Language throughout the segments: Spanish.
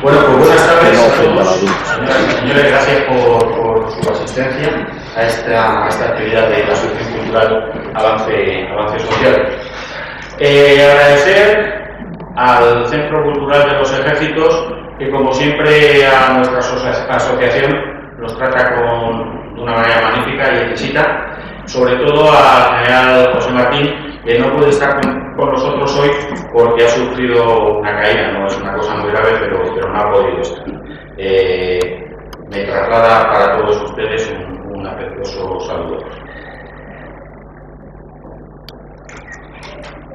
Bueno, pues buenas tardes a todos. Señoras y señores, gracias por su asistencia a esta actividad de la Asociación Cultural Avance Social. Agradecer al Centro Cultural de los Ejércitos, que como siempre a nuestra asociación nos trata de una manera magnífica y exquisita, sobre todo al general José Martín, que no puede estar con nosotros hoy porque ha sufrido una caída, no es una cosa muy grave, pero no ha podido estar. Me traslada para todos ustedes un afectuoso saludo.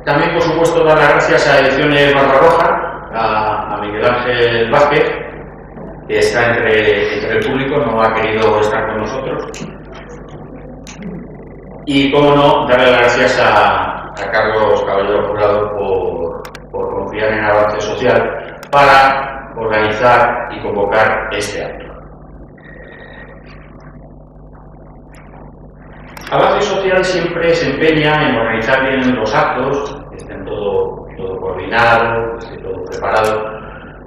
También, por supuesto, dar las gracias a Ediciones Barbarroja, a Miguel Ángel Vázquez, que está entre el público, no ha querido estar con nosotros. Y, como no, darle las gracias a Carlos Caballero Jurado por confiar en Avance Social para organizar y convocar este acto. Avance Social siempre se empeña en organizar bien los actos, que estén todo coordinado, que esté todo preparado.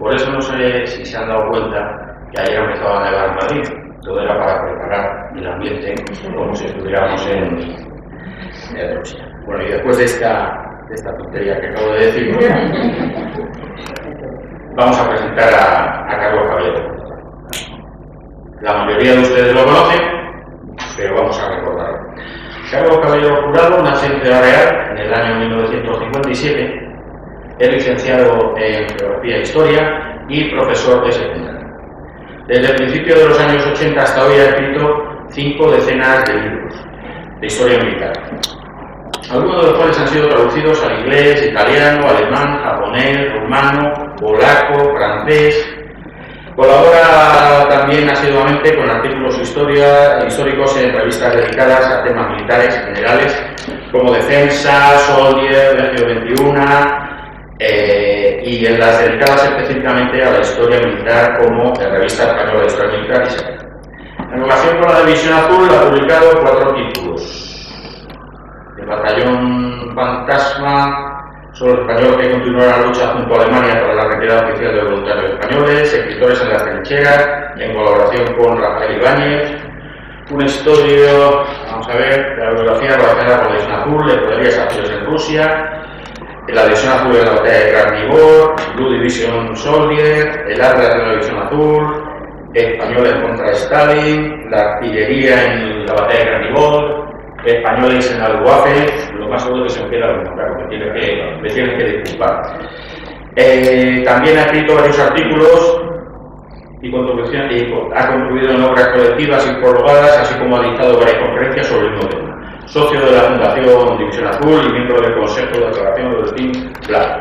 Por eso no sé si se han dado cuenta que ayer empezaba a nevar en Madrid. Todo era para preparar el ambiente como si estuviéramos en Rusia. Bueno, y después de esta tontería que acabo de decir, vamos a presentar a Carlos Caballero. La mayoría de ustedes lo conocen, pero vamos a recordarlo. Carlos Caballero Jurado nace en Ciudad Real en el año 1957. Es licenciado en Geografía e Historia y profesor de secundaria. Desde el principio de los años 80 hasta hoy ha escrito 5 decenas de libros de historia militar, algunos de los cuales han sido traducidos al inglés, italiano, alemán, japonés, rumano, polaco, francés. Colabora también asiduamente con artículos históricos en revistas dedicadas a temas militares generales como Defensa, Soldier, Legio 21 y en las dedicadas específicamente a la historia militar como la Revista Española de Historia Militar y Secreta. En relación con la División Azul ha publicado 4 títulos. El Batallón Fantasma, sobre el español que continuó la lucha junto a Alemania para la retirada oficial de voluntarios españoles, Escritores en las trincheras, en colaboración con Rafael Ibáñez, un estudio, vamos a ver, de la bibliografía relacionada con la División Azul, de poderías activos en Rusia, la División Azul en la batalla de Krasnivor, Blue Division Soldier, el Atlas de la División Azul, españoles contra Stalin, la artillería en la batalla de Krasnivor, españoles en la Luftwaffe. Lo más seguro que se me queda algo, claro, me tienes que disculpar. También ha escrito varios artículos y ha contribuido en obras colectivas y prologadas, así como ha dictado varias conferencias sobre el mismo tema. Socio de la Fundación División Azul y miembro del Consejo de Declaración de Boletín Blanco.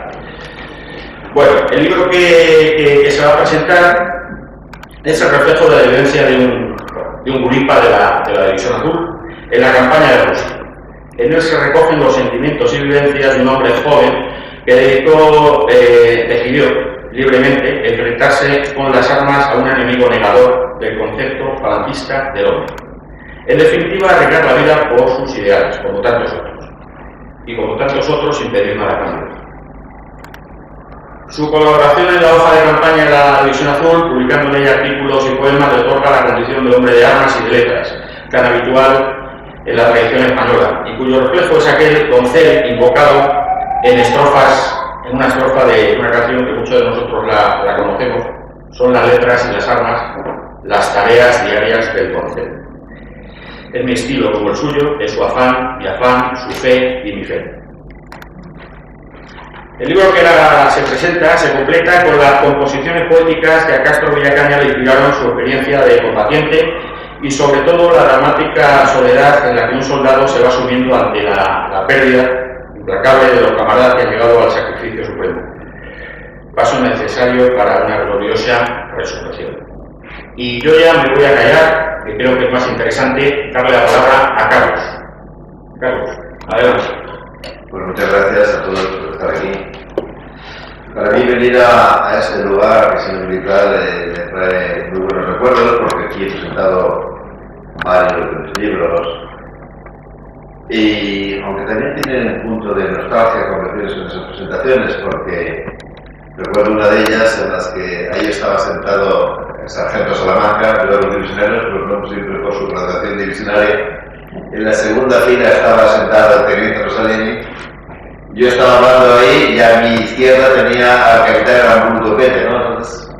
Bueno, el libro que se va a presentar es el reflejo de la evidencia de un guripa de la División Azul en la campaña de Rusia. En él se recogen los sentimientos y vivencias de un hombre joven que decidió libremente enfrentarse con las armas a un enemigo negador del concepto falangista del hombre. En definitiva, arriesgar la vida por sus ideales, como tantos otros. Y como tantos otros, sin pedir nada a cambio. Su colaboración en la hoja de campaña de la División Azul, publicando en ella artículos y poemas, le otorga la condición de hombre de armas y de letras, tan habitual en la tradición española, y cuyo reflejo es aquel doncel invocado en una estrofa de una canción que muchos de nosotros la conocemos. Son las letras y las armas, las tareas diarias del doncel. Es mi estilo como el suyo, es su afán, mi afán, su fe y mi fe. El libro que ahora se presenta se completa con las composiciones poéticas que a Castro Villacaña le inspiraron su experiencia de combatiente y sobre todo la dramática soledad en la que un soldado se va sumiendo ante la pérdida implacable de los camaradas que han llegado al sacrificio supremo. Paso necesario para una gloriosa resurrección. Y yo ya me voy a callar, que creo que es más interesante darle la palabra a Carlos. Carlos, adelante. Pues muchas gracias a todos por estar aquí. Para mí venir a este lugar, que siendo militar, me trae muy buenos recuerdos, porque aquí he presentado varios de mis libros. Y aunque también tienen un punto de nostalgia convertirse en esas presentaciones, porque Recuerdo una de ellas en las que ahí estaba sentado el sargento Salamanca, yo de los divisionarios, pero no siempre por su graduación divisionaria. En la segunda fila estaba sentado el teniente Rosalini. Yo estaba hablando ahí y a mi izquierda tenía al capitán Ramón Topete, ¿no? Entonces,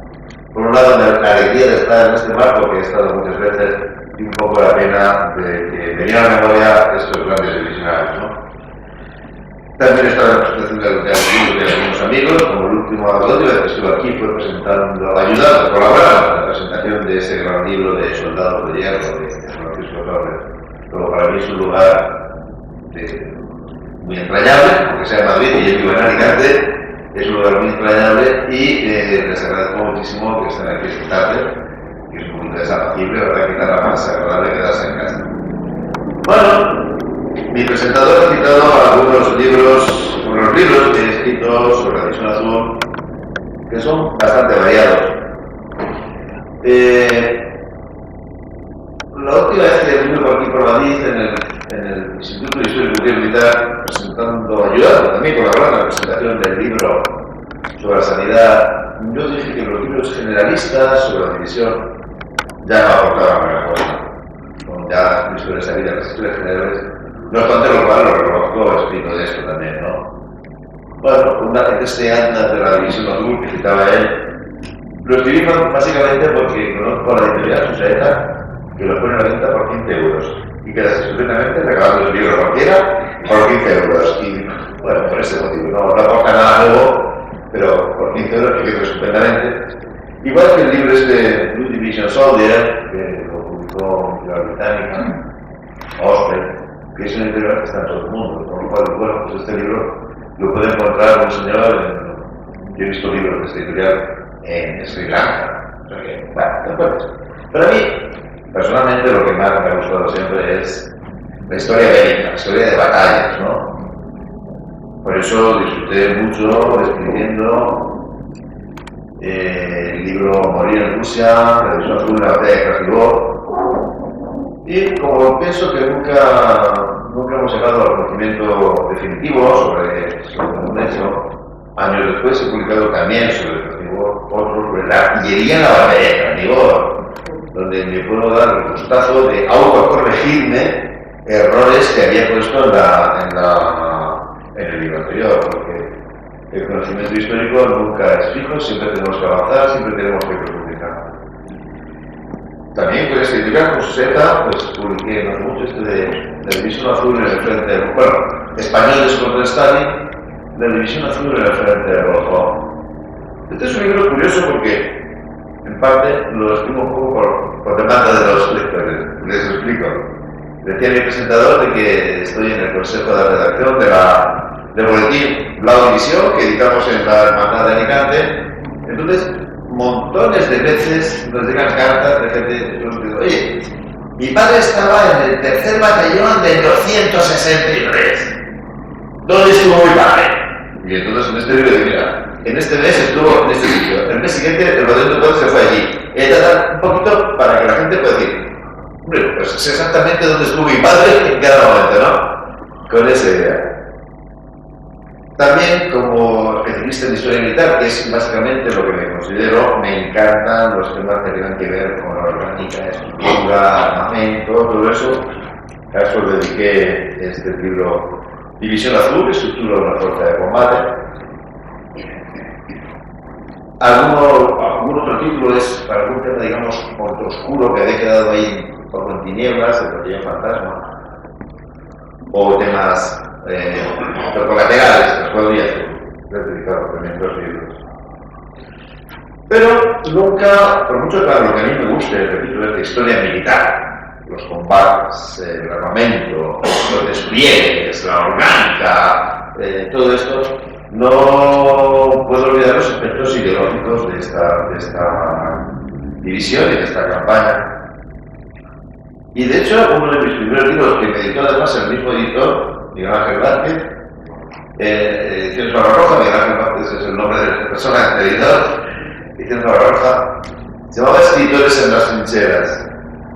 por un lado, la alegría de estar en este marco, que he estado muchas veces, y un poco la pena de que venía a la memoria estos grandes divisionarios, ¿no? También he estado en la presentación de algunos amigos, como el último audio que estuvo aquí fue presentando, ayudando, colaborando en la presentación de ese gran libro de Soldados de Hierro de Francisco Torres. Pero para mí es un lugar muy entrañable, aunque sea en Madrid y yo vivo en Alicante, es un lugar muy entrañable y les agradezco muchísimo que estén aquí esta tarde, que es un poquito desapacible, ¿verdad? Que nada más agradable quedarse en casa. Bueno, mi presentador ha citado algunos libros, unos libros que he escrito sobre la División Azul, que son bastante variados. La última vez que estuve por aquí por Madrid, en el Instituto de Historia y Militar, ayudando también colaborando en la presentación del libro sobre la sanidad, yo dije que los libros generalistas sobre la división ya no aportaban gran cosa. Ya mis historias de las historias generales, no obstante lo cual lo reconozco, he escrito de esto también, ¿no? Bueno, este Atlas de la División Azul que citaba él, lo escribí básicamente porque conozco a la editorial Susaeta, que lo pone a la venta por 15 euros y que estupendamente regalando el libro a cualquiera por 15 euros. Y bueno, por ese motivo, no aporta nada nuevo, pero por 15 euros que quedó estupendamente. Igual que el libro Blue Division Soldier, que lo publicó la británica, Osprey, que es una editorial que está en todo el mundo, por lo cual, bueno, pues este libro lo puede encontrar un señor, yo he visto libros de esta editorial en Sri Lanka, o sea que, bueno, para mí, personalmente, lo que más me ha gustado siempre es la historia bélica, la historia de batallas, ¿no? Por eso disfruté mucho escribiendo el libro Morir en Rusia, la División Azul, la batalla de Krasnivor. Y como pienso que nunca hemos llegado al conocimiento definitivo sobre un hecho, años después he publicado también sobre Krasnivor, otro sobre la artillería en la batalla de Krasnivor, donde me puedo dar el gustazo de autocorregirme errores que había puesto en el libro anterior, porque el conocimiento histórico nunca es fijo, siempre tenemos que avanzar, siempre tenemos que profundizar. También con esta editorial, con Susaeta, pues publiqué no mucho de la División Azul en el frente, bueno, españoles contra Stalin, la División Azul en el frente rojo. Este es un libro curioso porque en parte lo escribo un poco por demanda de los lectores, les explico. Decía mi presentador de que estoy en el consejo de redacción del boletín Blau División que editamos en la Hermandad de Alicante. Entonces, montones de veces nos llegan cartas de gente que nos dice: oye, mi padre estaba en el tercer batallón del 263. ¿Dónde estuvo mi padre? Y entonces en este libro, mira, en este mes estuvo en este sitio, el mes siguiente el batallón de poder se fue allí. Un poquito para que la gente pueda decir: hombre, pues sé exactamente dónde estuvo mi padre en cada momento, ¿no? Con esa idea. También, como especialista en historia militar, que es básicamente lo que me considero, me encantan los temas que tengan que ver con la orgánica, estructura, armamento, todo eso. A eso dediqué este libro División Azul, estructura de una fuerza de combate. Algún otro título es para algún tema, digamos, oscuro que había quedado ahí un poco en tinieblas, el Batallón Fantasma, o temas colaterales, los cuales he dedicado también 2 libros. Pero nunca, por mucho que lo que a mí me guste, repito, es la historia militar, los combates, el armamento, los despliegues, la orgánica, todo esto, no puedo olvidar los aspectos ideológicos de esta división y de esta campaña. Y de hecho, uno de mis primeros libros que me editó además el mismo editor, Miguel Ángel Vázquez, Ediciones Barbarroja, Miguel Ángel Vázquez es el nombre de la persona del editor, Ediciones Barbarroja, se llamaba Escritores en las Trincheras.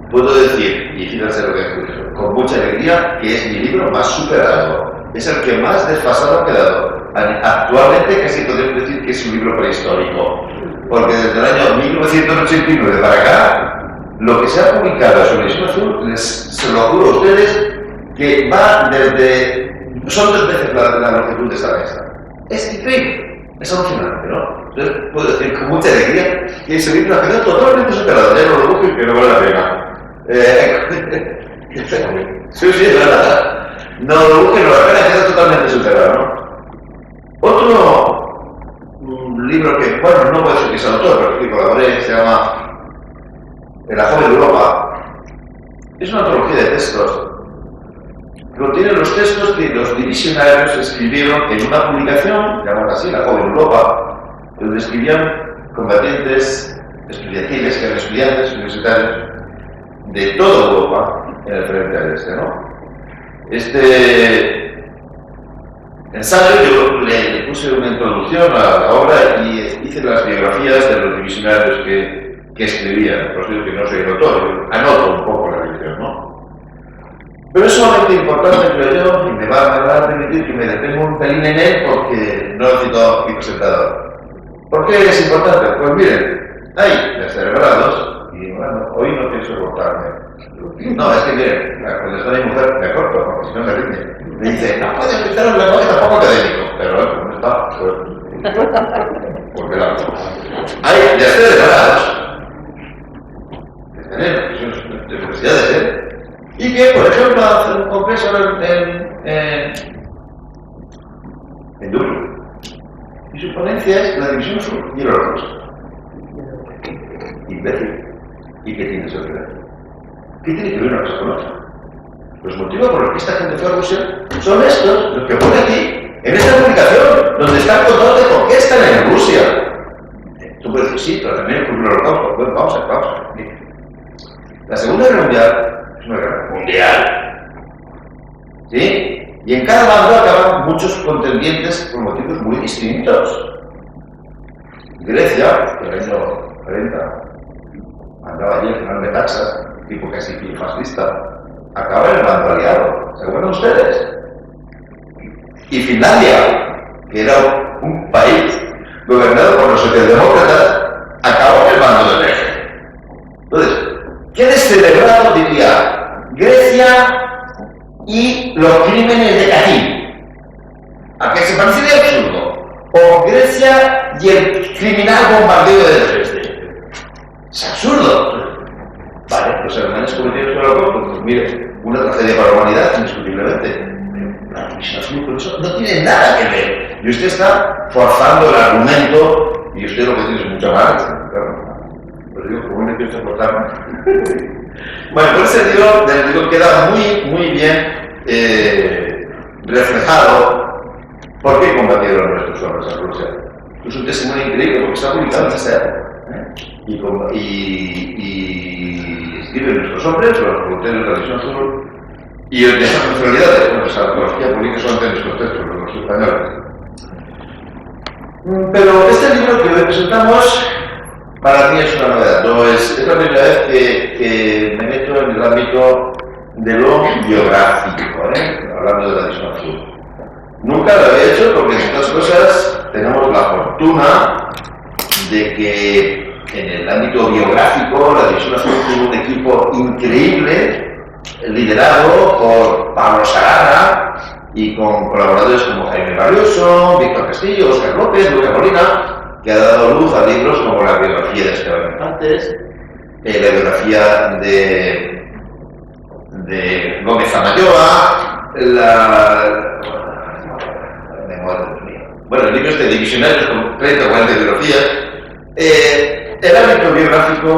Puedo decir, y fíjense lo que escucho, con mucha alegría, que es mi libro más superado, es el que más desfasado ha quedado. actualmente casi podemos decir que es un libro prehistórico, porque desde el año 1989 para acá, lo que se ha publicado sobre Visión Azul, se lo juro a ustedes, que va desde... son 2 veces la longitud de esta mesa. Es increíble, es alucinante, ¿no? Entonces puedo decir con mucha alegría que ese libro ha quedado totalmente superado, ya no lo busco y que no vale la pena. Sí, es verdad. No lo busquen, la pena queda totalmente superado, ¿no? Otro libro que, bueno, no puedo decir que es autor, pero que colaboré, se llama La Joven Europa. Es una antología de textos. Contiene los textos que los divisionarios escribieron en una publicación, llamada así, La Joven Europa, donde escribían combatientes estudiantiles, que eran estudiantes universitarios de toda Europa en el frente al este, ¿no? Este ensayo yo le puse una introducción a la obra y hice las biografías de los divisionarios que escribían. Por eso digo que no soy el autor, anoto un poco la edición, ¿no? Pero es sumamente importante, creo yo, y me va a permitir que me detenga un pelín en él porque no lo he citado aquí presentado. ¿Por qué es importante? Pues miren, hay descerebrados, y bueno, hoy no pienso cortarme. No, es que miren, cuando está mi mujer me corto, porque si no me rinde. Me dice, no puedes empezar un lenguaje tampoco académico, pero bueno, no está, porque la hay descerebrados que tenemos universidades, y que, por ejemplo, hacen un congreso en Dublín. Y su ponencia es la división sur y el holocausto. Imbécil. ¿Y qué tiene eso que ver? ¿Qué tiene que ver una cosa con otra? Los motivos por los que esta gente fue a Rusia son estos, los que pone aquí, en esta publicación, donde están contando de por qué están en Rusia. Tú puedes decir, sí, pero también ocurrió el holocausto. Bueno, vamos a ver. La Segunda Guerra Mundial es una guerra mundial. ¿Sí? Y en cada bando acaban muchos contendientes por motivos muy distintos. Grecia, que en el año 40 andaba allí el general Metaxas, tipo casi fascista, acaba en el bando aliado. ¿Se acuerdan ustedes? Y Finlandia, que era un país gobernado por los socialdemócratas, acabó en el bando del eje. Entonces, ¿qué descelebrado diría Grecia y los crímenes de Katyn? ¿A qué se parece de absurdo? O Grecia y el criminal bombardeo de Dresde. Es absurdo. Vale, los alemanes cometieron el holocausto, pues mire, una tragedia para la humanidad, indiscutiblemente. La división azul con eso no tiene nada que ver. Y usted está forzando el argumento y usted lo que tiene es mucha más. Claro. Pero digo, como no pienso cortarme. Bueno, por ese sentido, queda muy bien reflejado por qué combatieron nuestros hombres a Rusia. Es un testimonio increíble porque está publicado en esta época. Y escriben nuestros hombres, los voluntarios de la División Sur, y de esas nacionalidades, bueno, esa arqueología política solamente en nuestros textos, los españoles. Pero este libro que hoy presentamos, para mí es una novedad. No es la primera vez que me meto en el ámbito de lo biográfico, hablando de la División Azul. Nunca lo había hecho porque en estas cosas tenemos la fortuna de que en el ámbito biográfico la División Azul tuvo un equipo increíble, liderado por Pablo Sarara y con colaboradores como Jaime Barrioso, Víctor Castillo, Óscar López, Luca Molina, que ha dado luz a libros como la biografía de Esteban Infantes, la biografía de Gómez Amayoa, bueno, el libro este de Divisionarios con 30 o 40 biografías. El ámbito biográfico,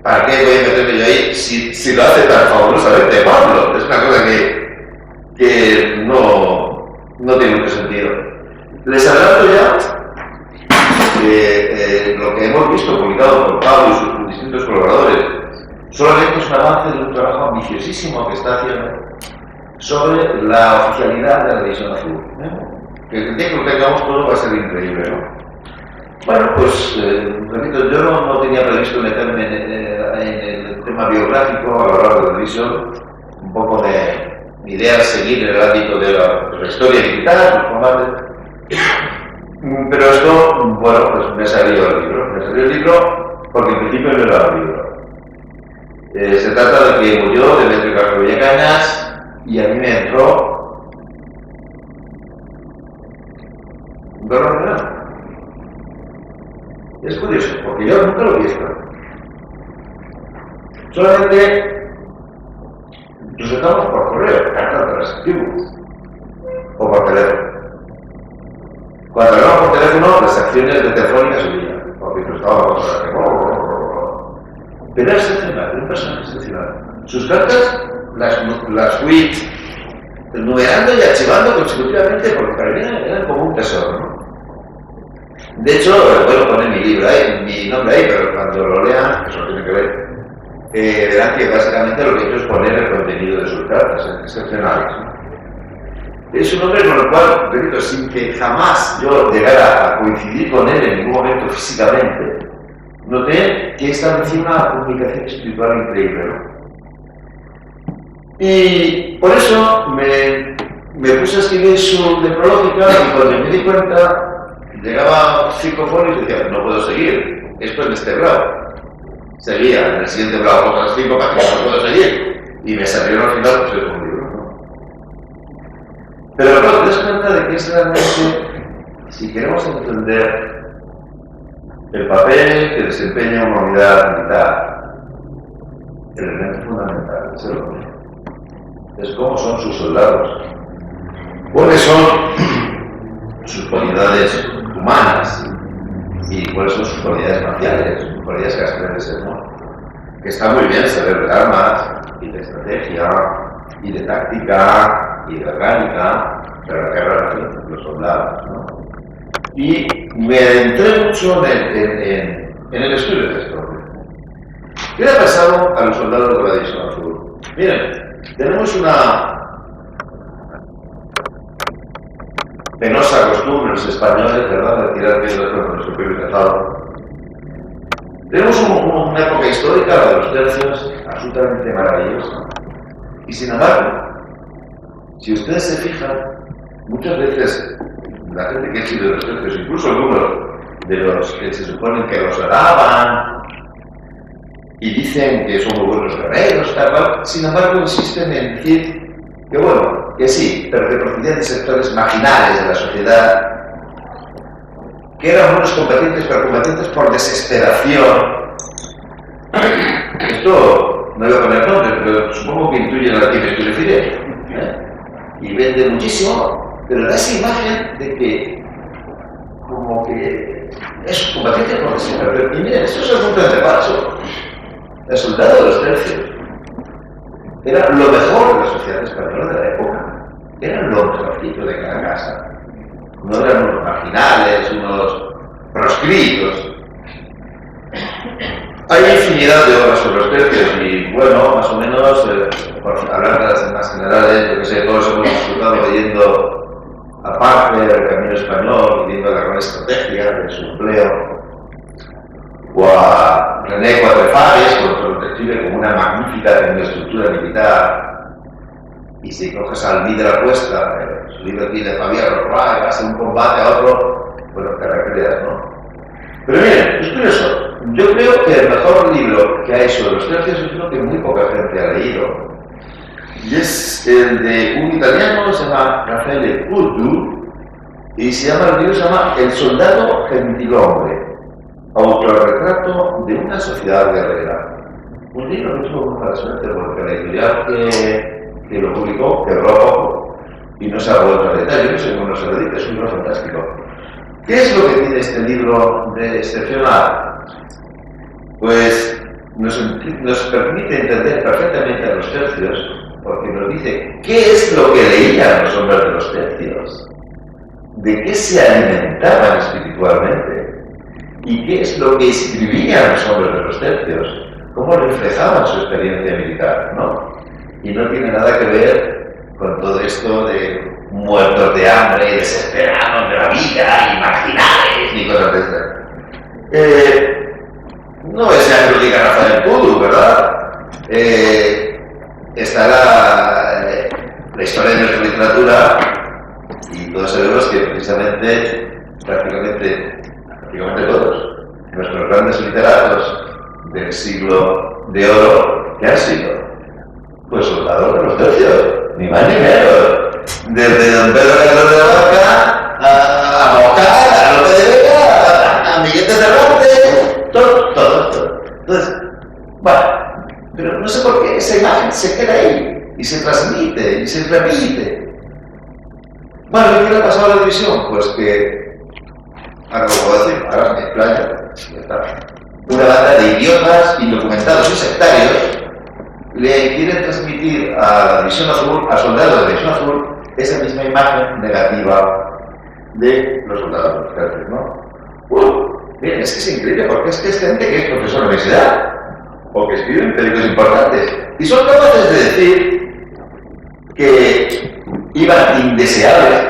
¿para qué voy a meterme yo ahí si lo hace tan fabulosamente Pablo? Es una cosa que no tiene mucho sentido. Les adelanto ya que lo que hemos visto publicado por Pablo y sus distintos colaboradores solamente es un avance de un trabajo ambiciosísimo que está haciendo sobre la oficialidad de la División Azul. Que el día que lo tengamos todo va a ser increíble, ¿no? Bueno, pues, repito, yo no tenía previsto meterme en el tema biográfico a lo largo de la división, un poco de mi idea es seguir en el ámbito de la historia militar, los combates, Pero esto, bueno, pues me salió el libro. Me salió el libro porque en principio no era un libro. Se trata de que murió Demetrio Castro Villacañas y a mí me entró un dolor de alma. Es curioso, porque yo nunca lo he visto. Solamente presentamos por correo, cartas de receptivos, o por teléfono. Cuando hablamos por teléfono, las acciones de Telefónica subían, porque no estábamos pero era excepcional, era un personaje excepcional. Sus cartas las fui enumerando y archivando consecutivamente porque para mí eran como un tesoro, ¿no? De hecho, bueno, pone mi libro ahí, mi nombre ahí, pero cuando lo lean, eso tiene que ver, verán que básicamente lo que he hecho es poner el contenido de sus cartas, excepcionales, ¿no? Es un hombre con el cual, repito, sin que jamás yo llegara a coincidir con él en ningún momento físicamente, noté que establecía una comunicación espiritual increíble, ¿no? Y por eso me puse a escribir su necrológica y cuando me di cuenta, llegaba 5 folios y decía, no puedo seguir, esto en este grado. Seguía, en el siguiente grado otras 5 páginas, no puedo seguir. Y me salieron al final, pues es un libro, ¿no? Pero claro, te das cuenta de que es realmente, si queremos entender el papel que desempeña una unidad militar, el elemento fundamental es el hombre. Es cómo son sus soldados, cuáles son sus cualidades humanas y cuáles son sus cualidades marciales, sus cualidades castrenses, ¿no? Que está muy bien saber de armas y de estrategia y de táctica y de orgánica, pero la guerra de los soldados, ¿no? Y me adentré mucho en el estudio de esto. ¿Qué le ha pasado a los soldados de la División Azul? Miren, tenemos una penosa costumbre los españoles, ¿verdad?, de tirar piedras contra nuestro propio tejado. Tenemos una época histórica, la de los tercios, absolutamente maravillosa. Y sin embargo, si ustedes se fijan, muchas veces la gente que ha sido de los tercios, incluso algunos de los que se suponen que los alaban y dicen que son muy buenos guerreros, tal, sin embargo insisten en decir que bueno, que sí, pero que procedían de sectores marginales de la sociedad, que eran buenos combatientes, pero combatientes por desesperación. Esto no voy a poner nombres, pero supongo que intuyen a quién me estoy refiriendo, y vende muchísimo, pero da esa imagen de que como que es combatiente por desesperación. Y miren, esto es absolutamente falso. El soldado de los tercios era lo mejor de la sociedad española de la época. Eran los mejorcitos de cada casa. No eran unos marginales, unos proscritos. Hay infinidad de obras sobre los tercios y, bueno, más o menos, por hablar de las más generales, yo que sé, todos hemos disfrutado leyendo aparte del Camino Español, leyendo la gran estrategia de su empleo, o a René Cuatrefages, con lo describe como una magnífica estructura militar. Y si coges al líder apuesta, su libro aquí de Fabián Roy, vas a un combate a otro, bueno, te recreas, ¿no? Pero miren, es curioso. Yo creo que el mejor libro que hay sobre los tercios es uno que muy poca gente ha leído. Y es el de un italiano, se llama Raffaele Urdu, y el libro se llama El soldado gentilhombre, autorretrato de una sociedad guerrera. Un libro que tuvo muy mala suerte porque la editorial que lo publicó quebró poco y no se ha vuelto a editar. Yo no sé cómo no se lo edita, es un libro fantástico. ¿Qué es lo que tiene este libro de excepcional? Pues nos permite entender perfectamente a los tercios porque nos dice qué es lo que leían los hombres de los tercios, de qué se alimentaban espiritualmente y qué es lo que escribían los hombres de los tercios, cómo reflejaban su experiencia militar, ¿no? Y no tiene nada que ver con todo esto de muertos de hambre, desesperados de la vida, y marginales, ni cosas de estas. No es ya que lo diga Rafael Pudu, ¿verdad? Está la historia de nuestra literatura y Y todos sabemos que precisamente, prácticamente todos, nuestros grandes literatos del siglo de oro, ¿qué han sido? Pues soldados de los tercios, ni más ni menos. Desde don Pedro Carlos de la Barca a Bocal, a Lope de Vega, a Miguel de Cervantes, todo. Entonces, bueno, pero no sé por qué esa imagen se queda ahí y se transmite y se repite. Bueno, ¿qué le ha pasado a la división? Pues que, ahora lo puedo decir, ahora me explayo, una banda de idiotas, indocumentados y sectarios le quieren transmitir a la División Azul, a soldados de la División Azul, esa misma imagen negativa de los soldados de los tercios, ¿no? Miren, es que es increíble porque es que es gente que es profesor de universidad o que escribe en periódicos importantes y son capaces de decir que iban indeseables,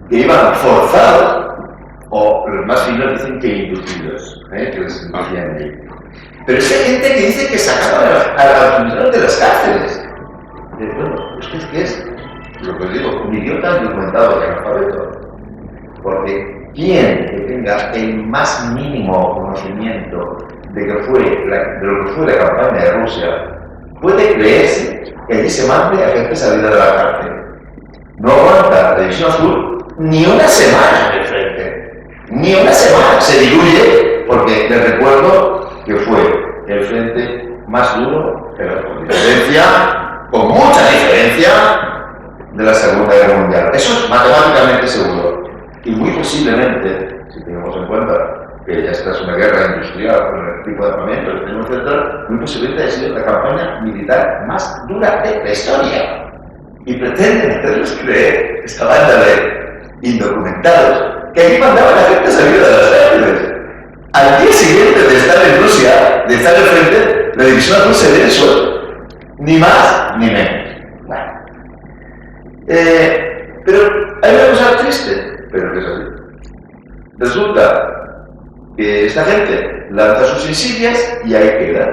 que iban forzados, o los más finos dicen que inducidos, que les inducían ahí. Pero es que hay gente que dice que sacaban a los funcionarios de las cárceles. Bueno, ¿usted qué es? Lo que os digo, un idiota documentado de analfabeto. Porque quien que tenga el más mínimo conocimiento de lo que fue la campaña de Rusia puede creerse que allí se mande a gente salida de la cárcel. No aguanta la División Azul ni una semana de frente. Ni una semana. Se diluye porque les recuerdo que fue el frente más duro, pero con mucha diferencia, de la Segunda Guerra Mundial. Eso es matemáticamente seguro. Y muy posiblemente, si tenemos en cuenta que ya esta es una guerra industrial con el tipo de armamento que tenemos central, muy posiblemente haya sido la campaña militar más dura de la historia. Y pretenden hacerles creer, esta banda de indocumentados, que allí mandaban a la gente salida de las cárceles. Al día siguiente de estar en Rusia, de estar al frente, la División Azul se ve el suelo. Ni más ni menos. Bueno. Pero hay una cosa triste, pero que es así. Resulta que esta gente lanza sus insignias y ahí queda.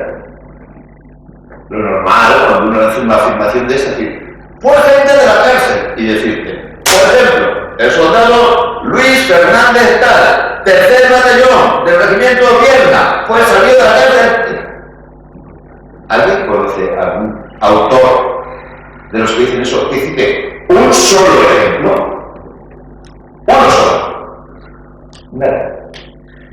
Lo normal, cuando uno hace una afirmación de esta, es decir, fue gente de la cárcel, y decirte, por ejemplo, el soldado Luis Fernández Tal, tercer batallón del regimiento Vierna, fue salido de la cárcel. ¿Alguien conoce algún autor de los que dicen eso? Que cite un solo ejemplo. Uno solo. Nada.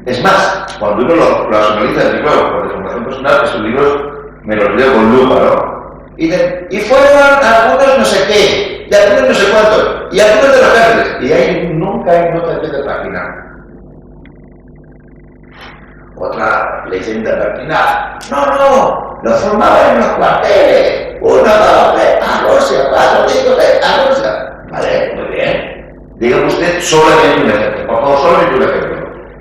Es más, cuando uno lo analiza, claro, por deformación personal, esos libros me los leo con lupa, ¿no? Y fueron algunos no sé qué, y algunos no sé cuántos, y algunos de las cárceles, y ahí nunca hay notas de página. Otra leyenda pertinaz. No, lo formaban en los cuarteles. 1, 2, 3, a Rusia, 4, 5, 6, a Rusia. Vale, muy bien. Dígame usted solamente un ejemplo, por favor, solamente un ejemplo.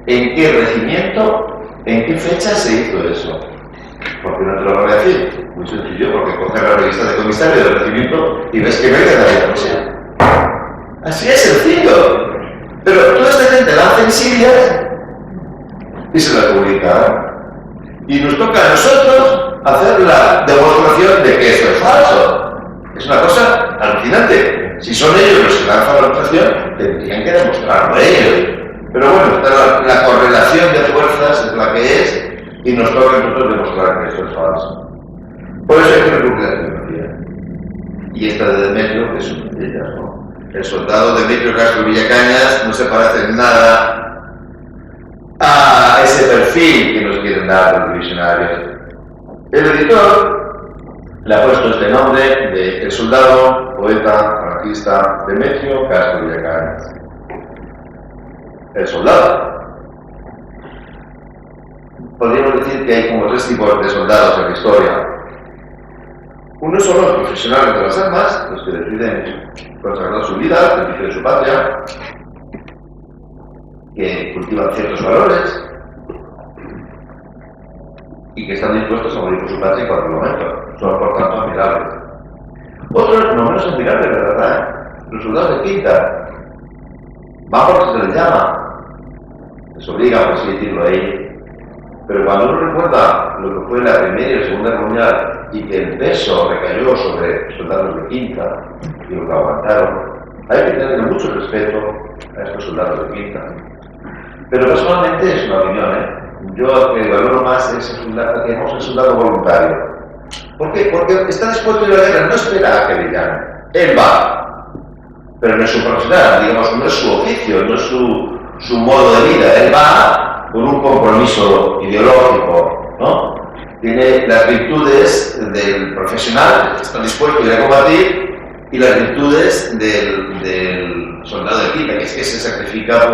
¿En qué regimiento, en qué fecha se hizo eso? Porque no te lo voy a decir. Muy sencillo, porque coges la revista de comisario del regimiento y ves que no hay de la Rusia. Así es sencillo. Pero toda esta gente lanza insignias y se la publica. Y nos toca a nosotros hacer la demostración de que esto es falso. Es una cosa alucinante. Si son ellos los que lanzan la demostración, tendrían que demostrarlo ellos. Pero bueno, la correlación de fuerzas es la que es y nos toca a nosotros demostrar que esto es falso. Por eso hay que recurrir a la tecnología. Y esta de Demetrio es una de ellas, ¿no? El soldado Demetrio Castro Villacañas no se parece en nada a ese perfil que nos quieren dar los divisionarios. El editor le ha puesto este nombre de el soldado, poeta, anarquista Demetrio Castro Villacañas. El soldado. Podríamos decir que hay como 3 tipos de soldados en la historia. Uno son los profesionales de las armas, los que deciden consagrar su vida al servicio de su patria, que cultivan ciertos valores y que están dispuestos a morir por su patria en cualquier momento. Son, por tanto, admirables. Otros no menos admirables, de verdad. Los soldados de quinta van porque se les llama, les obliga, por así decirlo, ahí. Pero cuando uno recuerda lo que fue la Primera y la Segunda Guerra Mundial y que el peso recayó sobre soldados de quinta y los que aguantaron, Hay que tener mucho respeto a estos soldados de quinta. Pero personalmente es una opinión, ¿eh? Yo que valoro más es el soldado voluntario. ¿Por qué? Porque está dispuesto a ir a la guerra, no espera a que le llamen. Él va. Pero no es su profesional, digamos, no es su oficio, no es su modo de vida. Él va con un compromiso ideológico, ¿no? Tiene las virtudes del profesional, que está dispuesto a ir a combatir, y las virtudes del soldado de quinta, que es que se sacrifica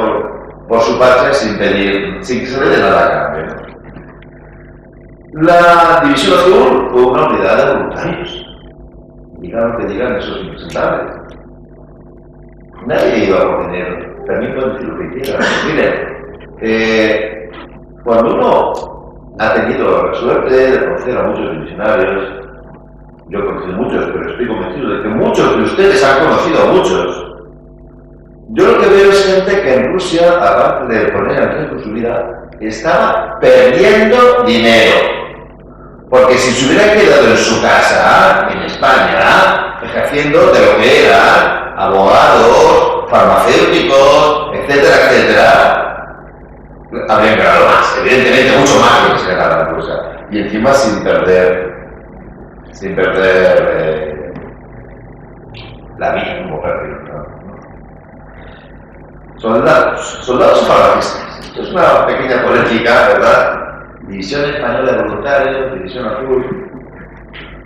por su patria sin que se le dé nada a cambio. La División Azul fue una unidad de voluntarios. Digan lo que digan esos impresentables. Nadie iba por dinero. También pueden decir lo que quieran. Miren, cuando uno ha tenido la suerte de conocer a muchos divisionarios, yo he conocido muchos, pero estoy convencido de que muchos de ustedes han conocido a muchos. Yo lo que veo es gente que en Rusia, aparte de poner en riesgo su vida, estaba perdiendo dinero. Porque si se hubiera quedado en su casa, en España, ejerciendo de lo que eran abogados, farmacéuticos, etcétera, etcétera, habrían ganado más, evidentemente mucho más de lo que se ganaba en Rusia. Y encima sin perder la vida como perdido, ¿no? Soldados falangistas. Esto es una pequeña polémica, ¿verdad? División Española de Voluntarios, División Azul.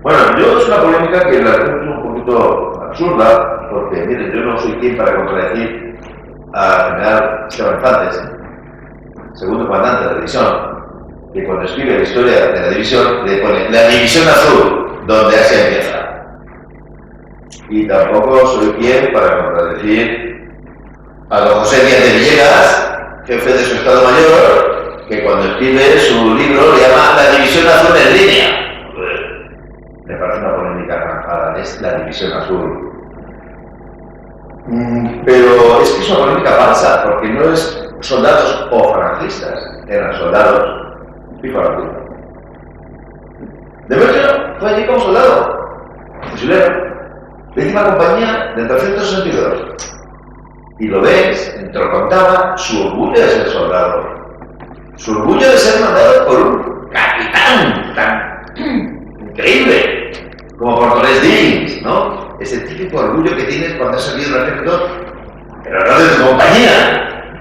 Bueno, yo es una polémica que la encuentro un poquito absurda, porque, miren, yo no soy quien para contradecir al general Esteban Infantes, segundo comandante de la división, que cuando escribe la historia de la división le pone la División Azul, donde así empieza. Y tampoco soy quien para contradecir a don José Díaz de Villegas, jefe de su Estado Mayor, que cuando escribe su libro le llama La División Azul en línea. Me parece una polémica arranjada, es la División Azul. Pero es que es una polémica falsa, porque no es soldados o falangistas, eran soldados y falangistas. Demetrio fue allí como soldado, fusilero, décima compañía del 362. Y lo ves, te lo contaba, su orgullo de ser soldado, su orgullo de ser mandado por un capitán tan increíble como por Torres Dins, ¿no? Ese típico orgullo que tienes cuando has salido del ejército, el honor de tu compañía,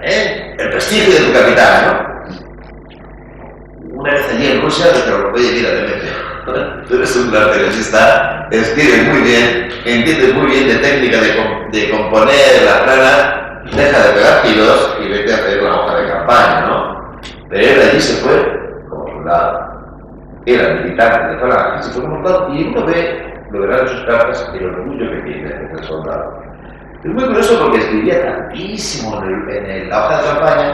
el prestigio de tu capitán, ¿no? Una vez allí en Rusia, te lo voy a decir a Demetrio. Tú eres un gran periodista, escribes muy bien, entiendes muy bien de técnica de componer la plana, deja de pegar tiros y vete a hacer una hoja de campaña, ¿no? Pero él allí se fue como soldado. Era militar de falange, se fue como soldado y uno lo verá en sus cartas el orgullo que tiene el soldado. Es muy curioso porque escribía tantísimo en la hoja de campaña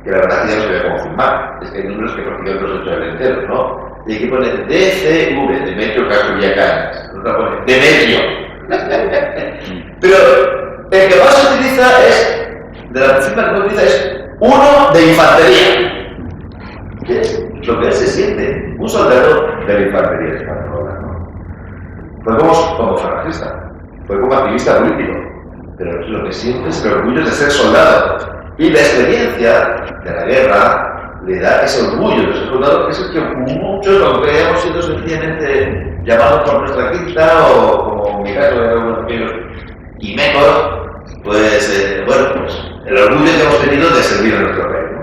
que la verdad que ya no se veía cómo firmar. Es que hay números que por ejemplo los 8 del entero, ¿no? Y aquí pone DCV, Demetrio Castro Villacañas. No pone Demetrio. Pero el que más se utiliza es, de la firma que se utiliza es uno de infantería. ¿Qué es? Lo que él se siente, un soldado de la infantería española, ¿no? Fue como falangista, fue como activista político, pero lo que siente es el orgullo de ser soldado. Y la experiencia de la guerra le da ese orgullo de ser soldado, que es el que muchos, aunque hayamos sido sencillamente llamados por nuestra quinta, o como en mi caso de algunos pequeños quimecos, pues, bueno, pues el orgullo que hemos tenido de servir a nuestro rey, ¿no?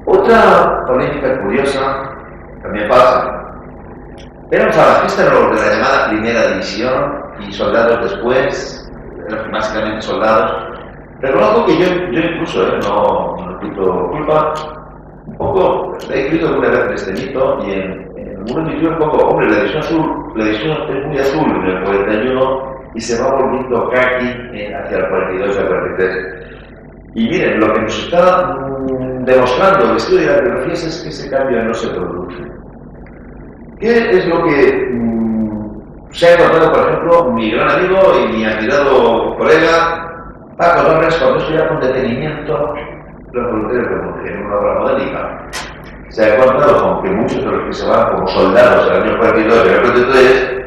Otra polémica curiosa, también pasa, eran falangistas los de la llamada Primera División y soldados después, eran básicamente soldados. Reconozco que yo incluso, no quito culpa, un poco, he escrito alguna vez en este mito y en algunos sitios un poco, hombre, la división es muy azul en el 41 y se va volviendo kaki hacia el 42 y el 43. Y miren, lo que nos está demostrando el estudio de las biografías es que ese cambio no se produce. ¿Qué es lo que se ha encontrado, por ejemplo, mi gran amigo y mi admirado colega Paco Torres, cuando estudia con detenimiento los voluntarios de Monte, en una obra modélica? Se ha encontrado con que muchos de los que se van como soldados en el año 42 y el año 43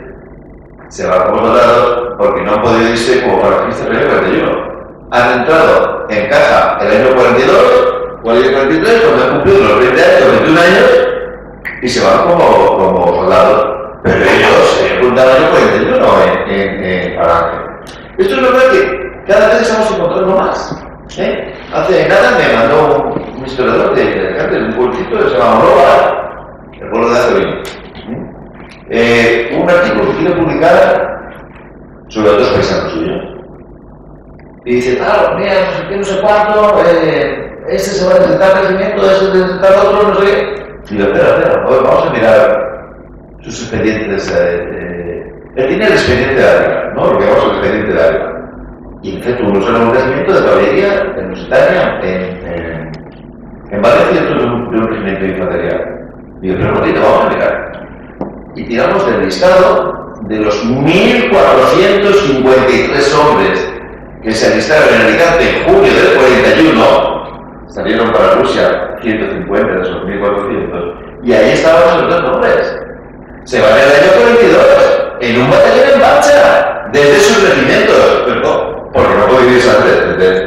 se van como soldados porque no han podido podido irse como falangista en el año 41. Han entrado en caja el año 42, o el año 43, cuando han cumplido los 20 años, 21 años, y se van como soldados. Pero ellos se apuntan al año 41 en falange. Esto es verdad que cada vez estamos encontrando más. Hace nada me mandó un historiador de un pueblito que se llama Monóvar, el pueblo de Azorín, un artículo que quiere publicar sobre otros paisanos suyos. Y dice, claro, mira, no sé cuánto, este se va a necesitar regimiento, este se necesita otro, no sé qué. Y yo, espera, vamos a mirar sus expedientes. Él tiene el expediente de Ávila, ¿no? Lo que llamamos el expediente de Ávila. Y en efecto, uno era un regimiento de caballería en Lusitania, en Valencia, y otro de un regimiento de infantería. Y yo, pero un ratito, vamos a mirar. Y tiramos del listado de los 1.453 hombres que se alistaron en Alicante en junio del 41, salieron para Rusia 150 de esos 1.400, y ahí estaban los dos nombres. Se van en el año 42, en un batallón en marcha, desde sus regimientos, perdón, porque no puede irse antes,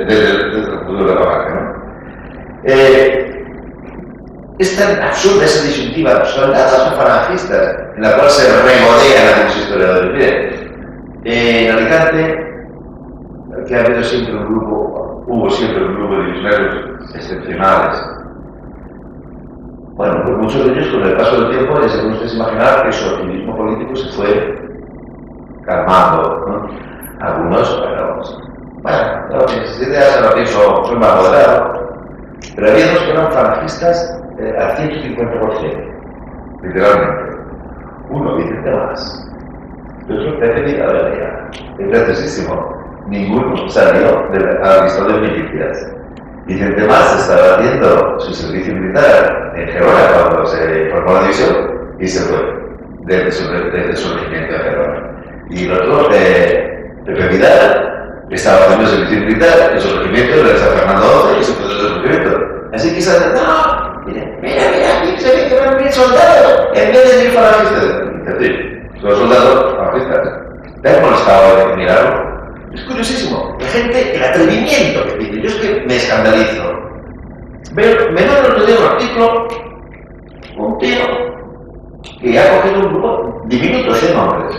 desde el futuro de la marca, ¿no? Es tan absurda esa disyuntiva, soldados o falangistas, en la cual se regodean algunos historiadores. Miren, en Alicante, que ha habido siempre un grupo, hubo siempre un grupo de misioneros excepcionales. Bueno, pues muchos de ellos, con el paso del tiempo, ya se pueden ustedes imaginar que su activismo político se fue calmando, ¿no? Algunos, bueno, mis ideas ahora pienso, soy más moderado, pero había dos que eran falangistas al 150%, literalmente. Uno, Vicente más. Yo soy Pepe de Galería. Es graciosísimo. Ninguno salió al listado de milicias. Vicente Más estaba haciendo su servicio militar en Gerona cuando se formó la división y se fue desde su regimiento de Gerona. Y el otro, Pepe Vidal, estaba haciendo servicio militar en su regimiento de San Fernando XII y se fue de su regimiento. Así que se no, mira, aquí se ve que van 1.000 soldados en vez de 1.000 falangistas. Sí, son soldados falangistas. ¿Te has molestado de mirarlo? Es curiosísimo, la gente, el atrevimiento que tiene, yo es que me escandalizo. Me manda el otro día un artículo, un tío que ha cogido un grupo diminuto de nombres,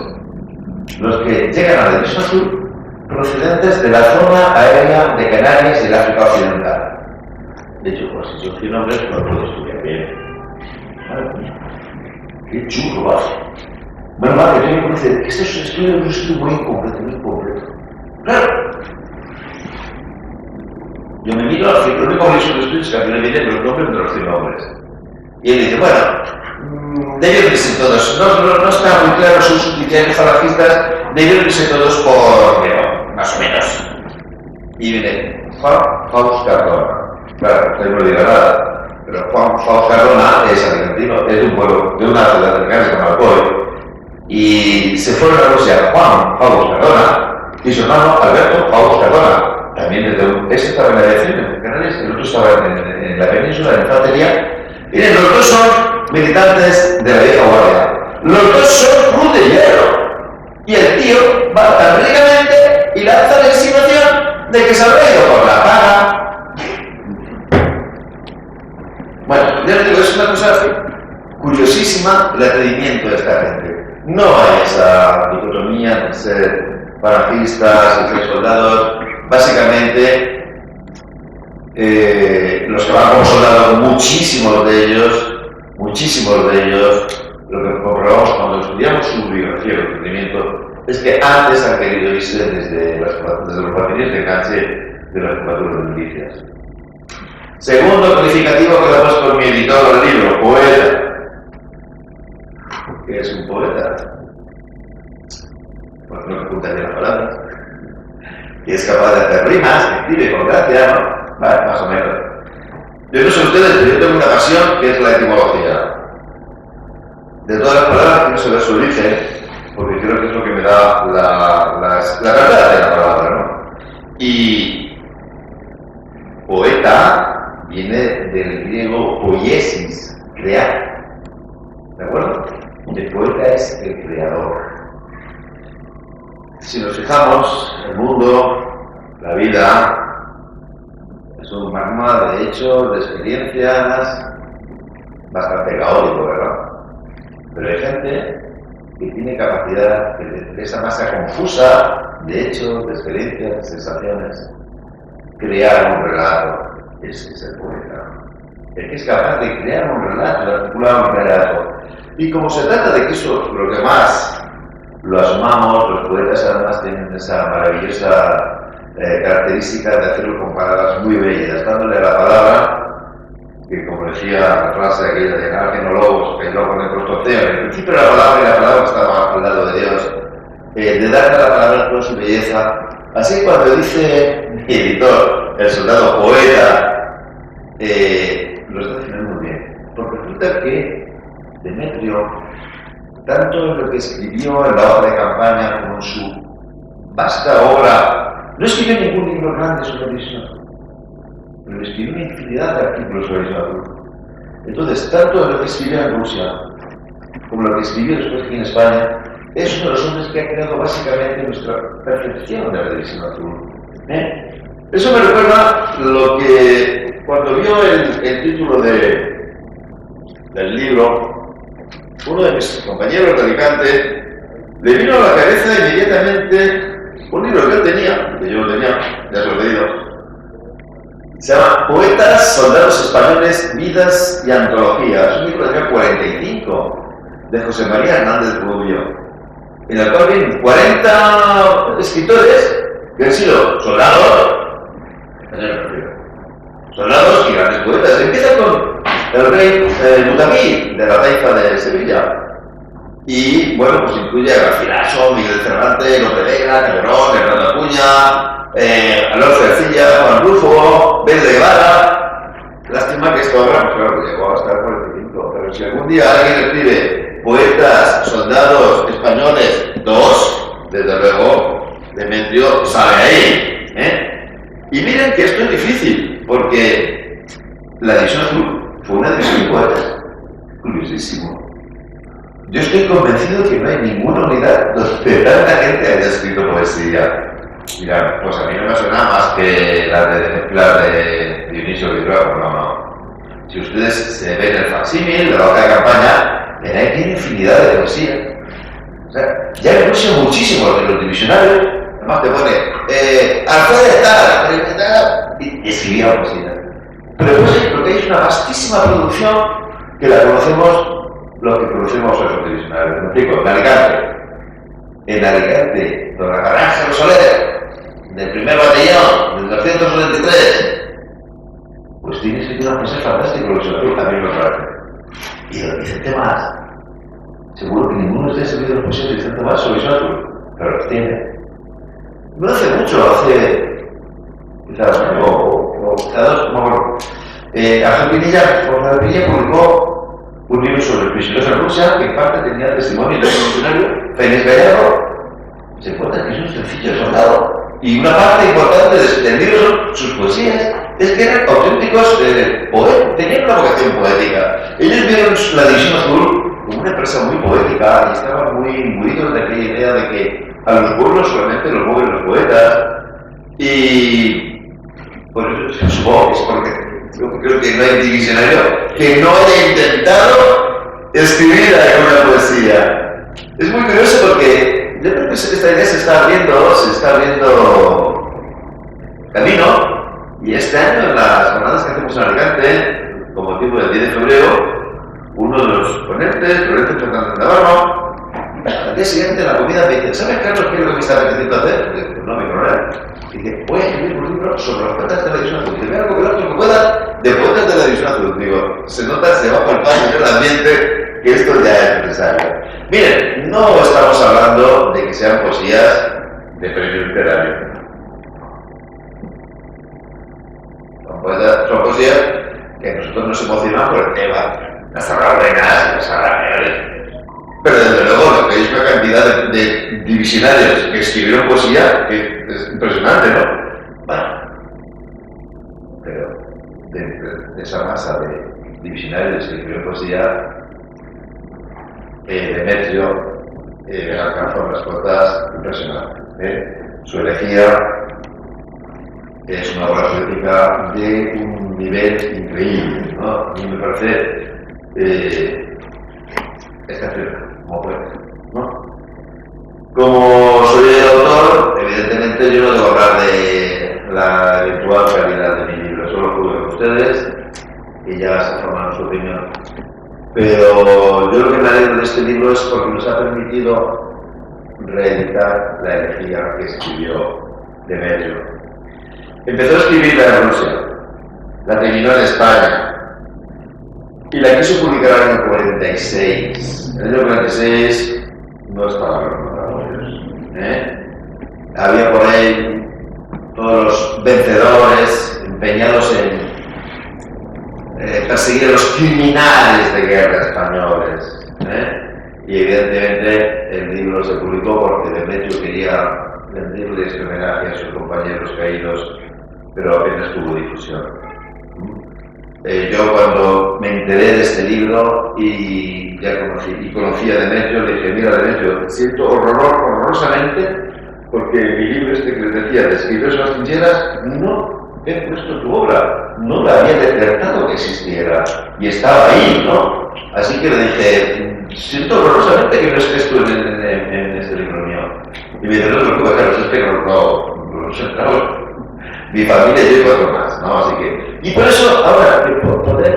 los que llegan a la División Sur procedentes de la zona aérea de Canarias y del África Occidental. De hecho, pues si son 100 nombres, no puedo estudiar bien. Vale, qué chulo vas. Bueno, vale, yo me dice que este es un estudio muy incompleto, muy incompleto. Claro. Yo me miro al lo único que hizo estudios que a mí me vienen los nombres de los 100 hombres. Y él dice, bueno, deben irse todos, no está muy claro, son suficientes falangistas, deben irse todos por, más o menos. Y viene Juan Faust Cardona. Claro, usted no le dirá nada, pero Juan Faust Cardona es argentino, es de un pueblo, de una ciudad cercana que se llama Alcoy. Y se fueron a Rusia Juan Faust Cardona y su hermano Alberto Faust Cardona, también ese estaba en la aviación en Canarias, el otro estaba en la península, en infantería. Miren, los dos son militantes de la vieja guardia, los dos son cruz de hierro, y el tío va tan ricamente y lanza la insinuación de que se habrá ido por la paga. Bueno, ya les digo, es una cosa curiosísima el atrevimiento de esta gente. No hay esa dicotomía de ser falangistas y ser soldados. Básicamente, los que van como soldados, muchísimos de ellos, lo que comprobamos cuando estudiamos su biografía y entendimiento es que antes han querido irse desde los patrulles de enganche de las jefaturas de milicias. Segundo calificativo que le he puesto en mi editor del libro, poeta. ¿Qué es un poeta? Pues no que junta bien las palabras. Y es capaz de hacer rimas, que escribe con gracia, ¿no? Vale, más o menos. Yo no sé ustedes, pero yo tengo una pasión que es la etimología. De todas las palabras quiero saber su origen, porque creo que es lo que me da la verdad de la palabra, ¿no? Y poeta viene del griego poiesis, crear. ¿De acuerdo? El poeta es el creador. Si nos fijamos, el mundo, la vida, es un magma de hechos, de experiencias, bastante caótico, ¿verdad? Pero hay gente que tiene capacidad de esa masa confusa de hechos, de experiencias, de sensaciones, crear un relato. Ese es el poeta. El que es capaz de crear un relato, de articular un relato. Y como se trata de que eso, lo que más lo asumamos, los poetas además tienen esa maravillosa característica de hacerlo con palabras muy bellas, dándole a la palabra, que como decía la frase aquella de nada que no lobos, que no con el prostoceo, en el principio la palabra y la palabra estaba al lado de Dios, de darle a la palabra toda su belleza. Así cuando dice mi editor, el soldado poeta, lo está haciendo muy bien, porque resulta que Demetrio, tanto en lo que escribió en la hoja de campaña como en su vasta obra, no escribió ningún libro grande sobre División Azul, pero escribió una infinidad de artículos sobre División Azul. Entonces, tanto en lo que escribió en Rusia como lo que escribió después aquí en España, es uno de los hombres que ha creado básicamente nuestra percepción de la División Azul. Eso me recuerda lo que, cuando vio el título del libro, uno de mis compañeros de Alicante le vino a la cabeza inmediatamente un libro que él tenía, que yo lo tenía, ya se lo he pedido. Se llama Poetas, Soldados Españoles, Vidas y Antologías. Es un libro del año 45, de José María Hernández Rubio, en el cual vienen 40 escritores que han sido soldados y grandes poetas. Empieza con el rey Mutamí, de la taifa de Sevilla. Y bueno, pues incluye a Garcilaso, Miguel Cervantes, Lope de Vega, Calderón, Hernando Acuña, Alonso de Arcilla, Juan Rufo, Bel de Guevara. Lástima que esto ahora, claro, llegó hasta el 45, pero si algún día alguien escribe poetas, soldados españoles, desde luego, Demetrio sale ahí, Y miren que esto es difícil, porque la División Azul fue una división de poetas. Curiosísimo. Yo estoy convencido que no hay ninguna unidad donde tanta gente haya escrito poesía. Mira, pues a mí no me suena más que la de Dionisio Vidrago, no. Si ustedes se ven el facsímil de la hoja de campaña, verán que hay infinidad de poesía. O sea, ya en Rusia muchísimo de los divisionarios, además te pone Alfredo tal, y escribía poesía. Pero después lo que hay es una vastísima producción que la conocemos, lo que conocemos a los divisionarios. Me explico, en Alicante, don Rafael Ángel Soler, del primer batallón, del 273, pues tiene escrito una poesía fantástica, lo que se lo también lo parece. Y don Vicente Más, seguro que ninguno de ustedes ha leído la poesía de Vicente Más sobre División Azul, pero los tiene. No hace mucho, hace quizás un año o quizás dos, no me acuerdo. Ángel Pinilla publicó un libro sobre prisioneros en Rusia que en parte tenía testimonio del funcionario Félix Gallardo. Se cuenta que es un sencillo soldado. Y una parte importante del libro son sus poesías. Es que eran auténticos poetas, tenían una vocación poética. Ellos vieron la División Azul como una empresa muy poética y estaban muy imbuidos de aquella idea de que a los pueblos solamente los mueven los poetas. Y por eso supongo que es porque yo creo que no hay divisionario que no haya intentado escribir alguna poesía. Es muy curioso porque yo creo que esta idea se está abriendo camino, y este año en las jornadas que hacemos en Alicante, con motivo del 10 de febrero, uno de los ponentes, Lorenzo Fernández Navarro, al día siguiente en la comida me dice: ¿sabes, Carlos, qué es lo que me está apeteciendo hacer? Pues no, mi coronel. Dice: voy a escribir un libro sobre los poetas de la División Azul. Dice: voy a recopilar lo que pueda de poetas de la División Azul. Digo, se nota, se va por el paso en el ambiente, que esto ya es necesario. Miren, no estamos hablando de que sean poesías de premio literario. Son poesías que a nosotros nos emocionan por el tema, las reinas, las reales. Pero desde luego lo que hay es una cantidad de divisionarios que escribieron poesía que es impresionante, ¿no? Bueno, pero de esa masa de divisionarios que escribieron poesía, Demetrio alcanzó unas cotas impresionantes. Su elegía es una obra poética de un nivel increíble, ¿no? A mí me parece excepcional como poeta, ¿no? Como soy el autor, evidentemente yo no debo hablar de la eventual calidad de mi libro, solo lo juzgo con ustedes y ya se forman su opinión. Pero yo lo que me alegro de este libro es porque nos ha permitido reeditar la elegía que escribió Demetrio. Empezó a escribirla en Rusia, la terminó en España y la quiso publicar en el año 46. En el año 46 no estaba los había por ahí todos los vencedores empeñados en perseguir a los criminales de guerra españoles. Y evidentemente el libro se publicó porque Demetrio quería rendirle este homenaje a sus compañeros caídos, pero apenas tuvo difusión. Yo cuando me enteré de este libro y ya conocí a Demetrio, le dije: mira Demetrio, siento horrorosamente porque mi libro este que les decía de escribir las trincheras no he puesto tu obra, no la había detectado que existiera y estaba ahí, ¿no? Así que le dije: siento horrorosamente que no estés tú en este libro mío. Y me dice: no te preocupes, Carlos, es que no, mi familia y yo y 4 más, ¿no? Así que, y por eso ahora que por poder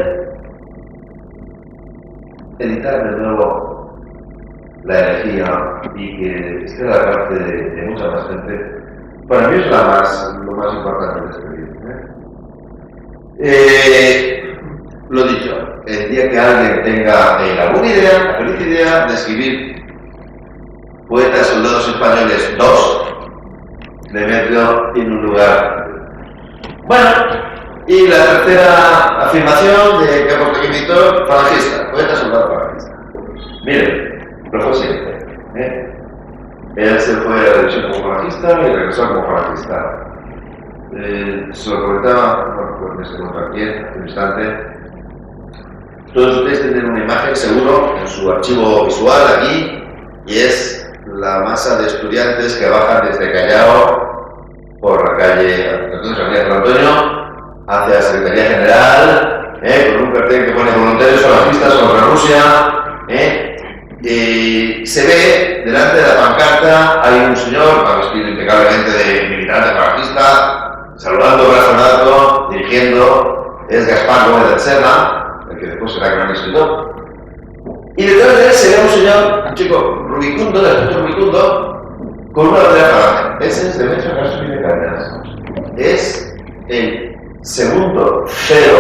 editar de nuevo la elegía y que esté a la parte de mucha más gente, para mí es lo más importante de este libro. Lo dicho, el día que alguien tenga la buena idea, la feliz idea de escribir Poetas Soldados Españoles 2, Demetrio tiene un lugar. Bueno, y la tercera afirmación de que aporta el editor, falangista, poeta soldado falangista. Miren, lo fue siempre. Él se fue a la división como falangista y regresó como falangista. Se lo comentaba, bueno, pues me se comentó aquí hace un instante. Todos ustedes tienen una imagen seguro en su archivo visual aquí, y es la masa de estudiantes que bajan desde Callao por la calle Avenida San Antonio hacia la Secretaría General, con un cartel que pone voluntarios falangistas contra Rusia, y se ve delante de la pancarta hay un señor vestido impecablemente de militante falangista, saludando brazo en alto, dirigiendo, es Gaspar Gómez del Serna, el que después será gran escritor. Y detrás de él se ve un señor, un chico rubicundo, de aspecto rubicundo, con una bandera falange. Ese es Demetrio Castro de Cañas. Es el segundo cero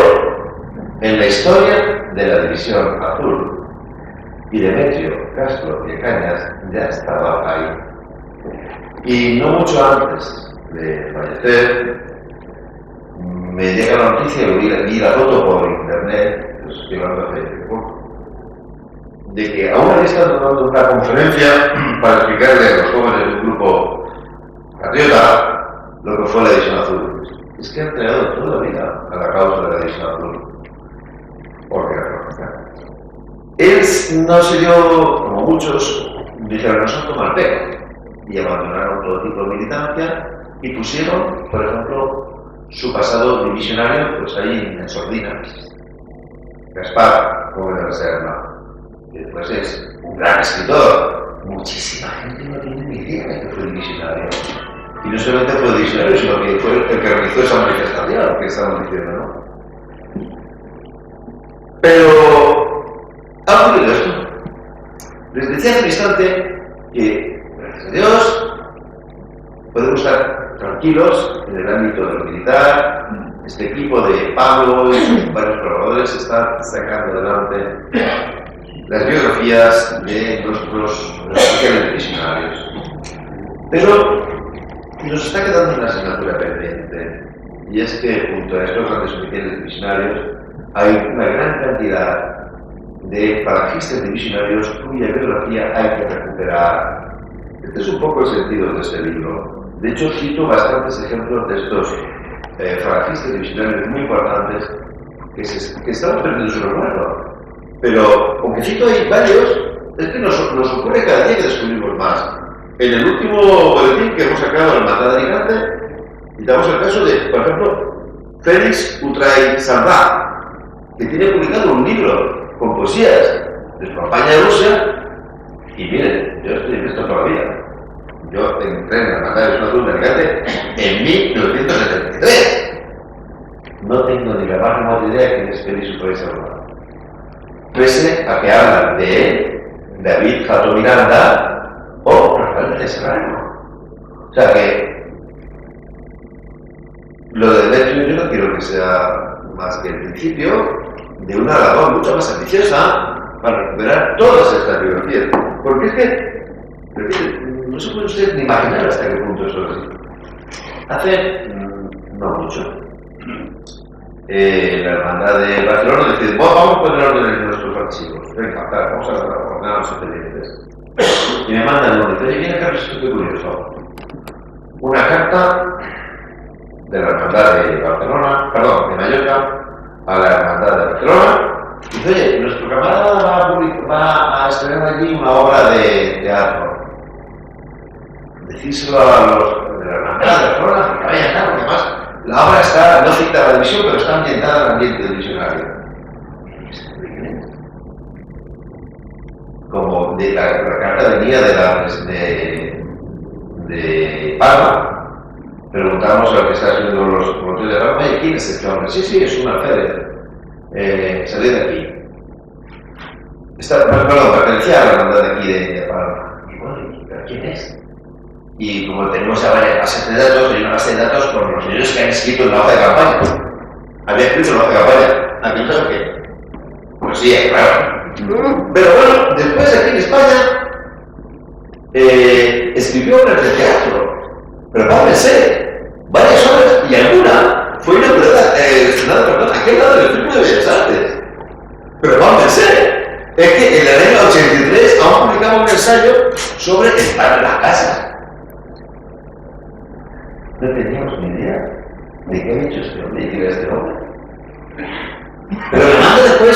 en la historia de la División Azul. Y Demetrio Castro de Cañas ya estaba ahí. Y no mucho antes de fallecer, me llega la noticia, vi la foto por internet, los estoy hablando hace poco, de que aún había estado dando una conferencia para explicarle a los jóvenes de un grupo patriota lo que fue la División Azul. Es que han entregado toda la vida a la causa de la División Azul. Porque era profesional. Él no se dio, como muchos, dijeron: no son como el pego, y abandonaron todo tipo de militancia y pusieron, por ejemplo, su pasado divisionario, pues ahí en sordina. Gaspar Gómez del Serna, que después es un gran escritor. Muchísima gente no tiene ni idea de que fue divisionario. Y no solamente fue divisionario, sino que fue el que realizó esa manifestación que estamos diciendo, ¿no? Pero ha ocurrido esto. Les decía hace un instante que, gracias a Dios, podemos estar tranquilos en el ámbito de lo militar. Este equipo de Pablo y sus varios colaboradores está sacando adelante las biografías de nuestros oficiales divisionarios. Pero nos está quedando una asignatura pendiente, y es que junto a estos grandes oficiales divisionarios hay una gran cantidad de falangistas divisionarios cuya biografía hay que recuperar. Este es un poco el sentido de este libro. De hecho, cito bastantes ejemplos de estos falangistas divisionarios muy importantes que estamos perdiendo su recuerdo. Pero, aunque cito hay varios, es que nos ocurre cada día que descubrimos más. en el último boletín que hemos sacado en Hermandad de Alicante, citamos el caso de, por ejemplo, Félix Utray Sardá, que tiene publicado un libro con poesías de su campaña de Rusia, y miren, yo estoy en esto toda la vida. Yo entré en la Hermandad de Cruz de Alicante en 1973. No tengo ni la más remota idea de quién es Félix Utray Sardá. Pese a que hablan de él, David Fato Miranda o Rafael de Serrano. O sea que lo de Demetrio yo no quiero que sea más que el principio de una labor mucho más ambiciosa para recuperar todas estas biografías. Porque es que no se puede usted ni imaginar hasta qué punto eso es así. Hace no mucho, la Hermandad de Barcelona dice, bueno, vamos a poner orden en nuestros archivos. Venga, claro, vamos a ordenar los expedientes. Y me mandan un dice, oye, viene acá, esto es curioso. Una carta de la Hermandad de Barcelona, perdón, de Mallorca, a la Hermandad de Barcelona. Y dice, oye, nuestro camarada va a estrenar allí una obra de teatro. Decírselo a los de la Hermandad de Barcelona, que vayan acá, porque además la obra está, no cita la división, pero está ambientada en el ambiente divisionario. Como de la carta venía de Palma, preguntamos a lo que está haciendo los voluntarios de Palma, ¿quién es este hombre? Sí, es un alférez, salió de aquí. Pertenecía a la hermandad de aquí de Palma. Y bueno, ¿pero quién es? Y como tenemos ya varias bases de datos, hay una base de datos con los señores que han escrito en la hoja de campaña. Había escrito en la hoja de campaña. ¿A quién sabe qué? Pues sí, claro. Pero bueno, después aquí en España escribió obras de teatro. Pero párense, varias obras y alguna fue inaugurada, aquí al lado del Circo de Bellas Artes. Pero párense, es que en el año 83 aún publicamos un ensayo sobre el pan en las casas. No teníamos ni idea de qué había hecho este hombre y qué era este hombre. Pero me manda después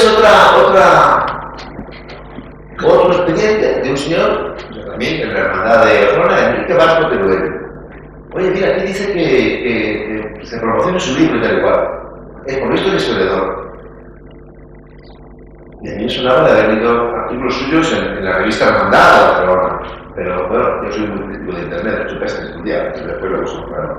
otro expediente de un señor, también en la Hermandad de Barcelona, Enrique Vasco Teruel. Oye, mira, aquí dice que se promociona su libro y tal y cual. Por lo visto el historiador. Y a mí me sonaba de haber leído artículos suyos en la revista Hermandad de Barcelona. Pero bueno, yo soy muy crítico de internet, he hecho casi que estudiar, y después lo uso, claro.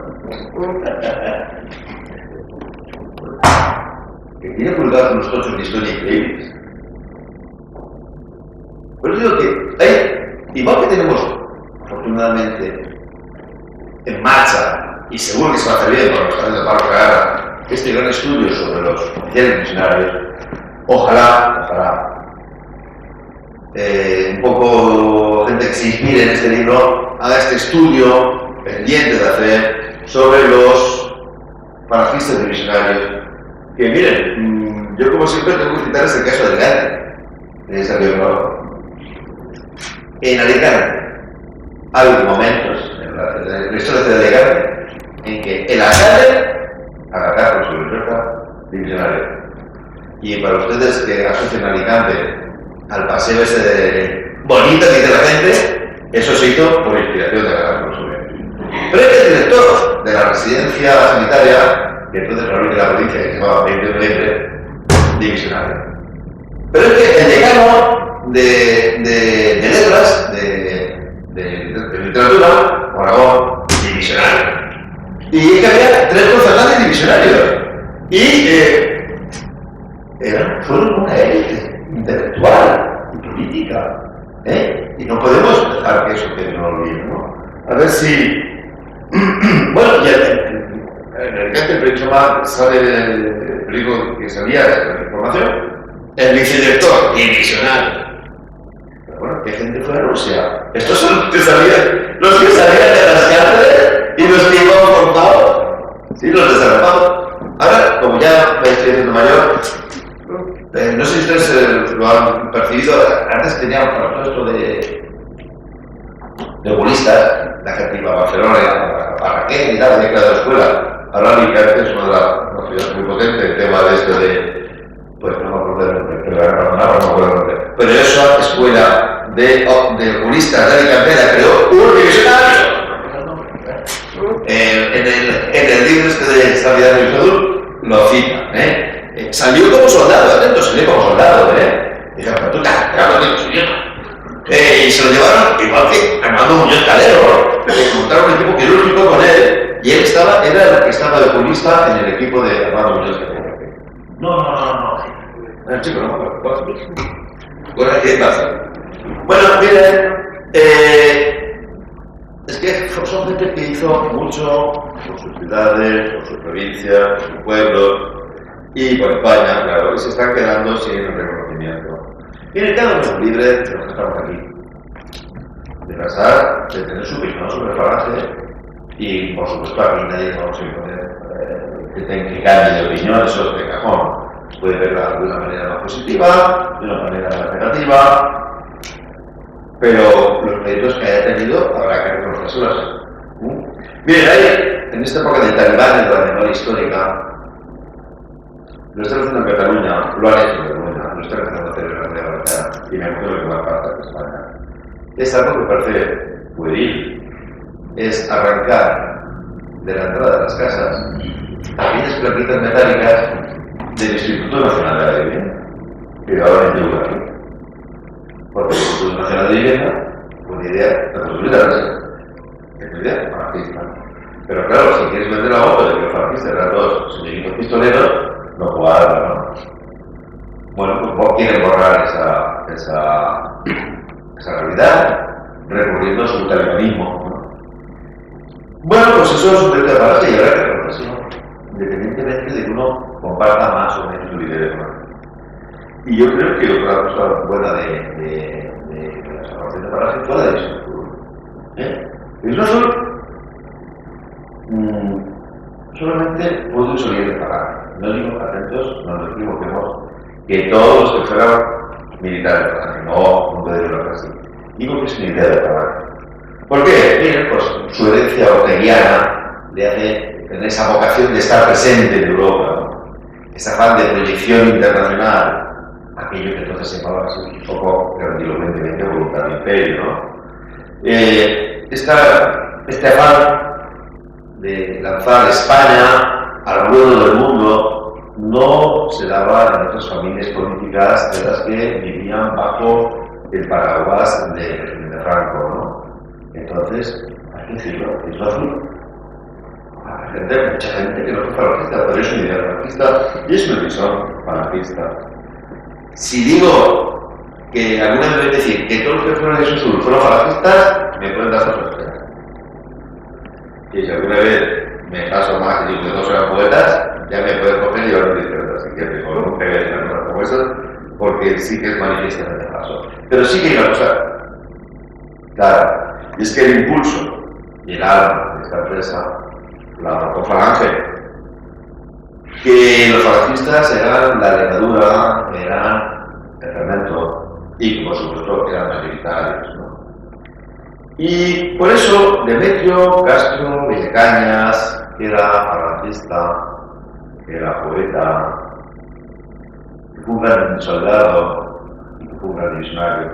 Que tiene publicados unos tochos de historia increíbles. Por eso digo que hay, igual que tenemos, afortunadamente, en marcha, y seguro que se va a hacer bien por los años de Pablo Cagara, este gran estudio sobre los oficiales misionarios, ojalá, un poco gente que se inspire en este libro, haga este estudio pendiente de hacer sobre los falangistas de misionarios. Que miren, yo como siempre tengo que citar este caso de Alicante, en esa biografía. En Alicante hay momentos en la historia de Alicante en que el alcalde ataca con su libertad divisionaria. Y para ustedes que asocian Alicante al paseo ese de bonito que dice la gente, eso se hizo por inspiración de la Gran Consumidor. Pero es que el director de la residencia sanitaria, que entonces la de la provincia, que se llamaba 20 de noviembre, divisionario. Pero es que el decano de letras, de literatura, Aragón, divisionario. Y es que había 3 concertantes divisionarios. Y fueron una élite intelectual y política. Y no podemos dejar que eso quede en el olvido, ¿no? A ver si. Bueno, ya en el caso del periodismo sale el periódico que salía de la información, el vicedirector divisionario. Pero bueno, ¿qué gente fue a Rusia? Estos son los que salían de las cárceles y los que iban formados. Sí, los desarmados. Ahora, como ya me estoy haciendo mayor, no sé si ustedes lo han percibido, antes teníamos para todo esto de oculistas, la gente iba a Barcelona, a Raquel y tal, de cada escuela. Ahora Alicante es una de las ciudades muy potentes, el tema de esto de, pues no me acuerdo del nombre, pero esa escuela de oculistas de Alicante la creó un esta vida de Aristóteles lo cita, salió como soldado, atento, salió como soldado, dijeron, pero tú te has enterado de su idioma. Y se lo llevaron, igual que Armando Muñoz Calero, montaron un equipo quirúrgico con él, y él era el que estaba de oculista en el equipo de Armando Muñoz Calero. No. El chico no me acuerdo. Bueno, ¿qué pasa? Bueno, miren, es que son gente que hizo mucho por sus ciudades, por sus provincias, por sus pueblos y por España, claro, y se están quedando sin el reconocimiento. Miren, cada uno es libre de los que estamos aquí, de pensar, de tener su opinión sobre Falange y, por supuesto, aquí nadie vamos a imponer que cambie de opinión, eso es de cajón. Puede verla de una manera más positiva, de una manera más negativa, pero los méritos que haya tenido habrá que reconocérselos. Miren, ahí, en esta época de talibán, de la memoria histórica, lo están haciendo en Cataluña, lo han hecho en Cataluña, lo están haciendo hacer en la Unión Europea, y me acuerdo que va a parte de España. Es algo que parece pueril, es arrancar de la entrada de las casas aquellas plaquitas metálicas del Instituto Nacional de la Vivienda, que ahora en Yuga aquí. Porque el Instituto Nacional de Vivienda, una idea de posibilidad es una idea falangista. Pero claro, si quieres vender la moto de que los falangistas eran todos señoritos pistoleros, no cuadra, ¿no? Bueno, pues vos quieren borrar esa realidad, recurriendo a su talibanismo, ¿no? Bueno, pues eso es un proyecto de Falange y habrá que reconocerlo, independientemente de que uno comparta más o menos su idea económica. Y yo creo que otra cosa buena de las avances de Falange fue la de eso. Solamente puedo salir de Falange. No digo atentos, no nos equivoquemos, que todos los que fueran militares de Falange, no puede decirlo así. Digo que es una idea de Falange. ¿Por qué? Miren, pues su herencia orteguiana le hace tener esa vocación de estar presente en Europa, ¿no? Ese afán de proyección internacional, aquello que entonces se llamaba así un poco grandilocuentemente voluntad de imperio, ¿no? Este afán de lanzar España al ruedo del mundo no se daba en otras familias políticas de las que vivían bajo el paraguas del régimen de Franco, ¿no? Entonces, hay que decirlo, es azul. Hay mucha gente que no es falangista, pero es una idea falangista y es una visión falangista. Si digo que alguna vez voy a decir que todos los que fueron de su sur fueron falangistas, me pueden dar dos respuestas. Y si alguna vez me paso más y digo que todos eran poetas, ya me pueden coger y llevar mi izquierda. Así que mejor no pegué en cosas como esas, porque sí que es manifiestamente falso. Pero sí que hay una cosa clara, y es que el impulso y el alma de esta empresa la arrojó Falange, que los falangistas eran la levadura, eran el fermento y, por supuesto, eran mayoritarios, ¿no? Y por eso Demetrio Castro Villacañas, que era falangista, que era poeta, que fue un gran soldado y que fue un gran visionario,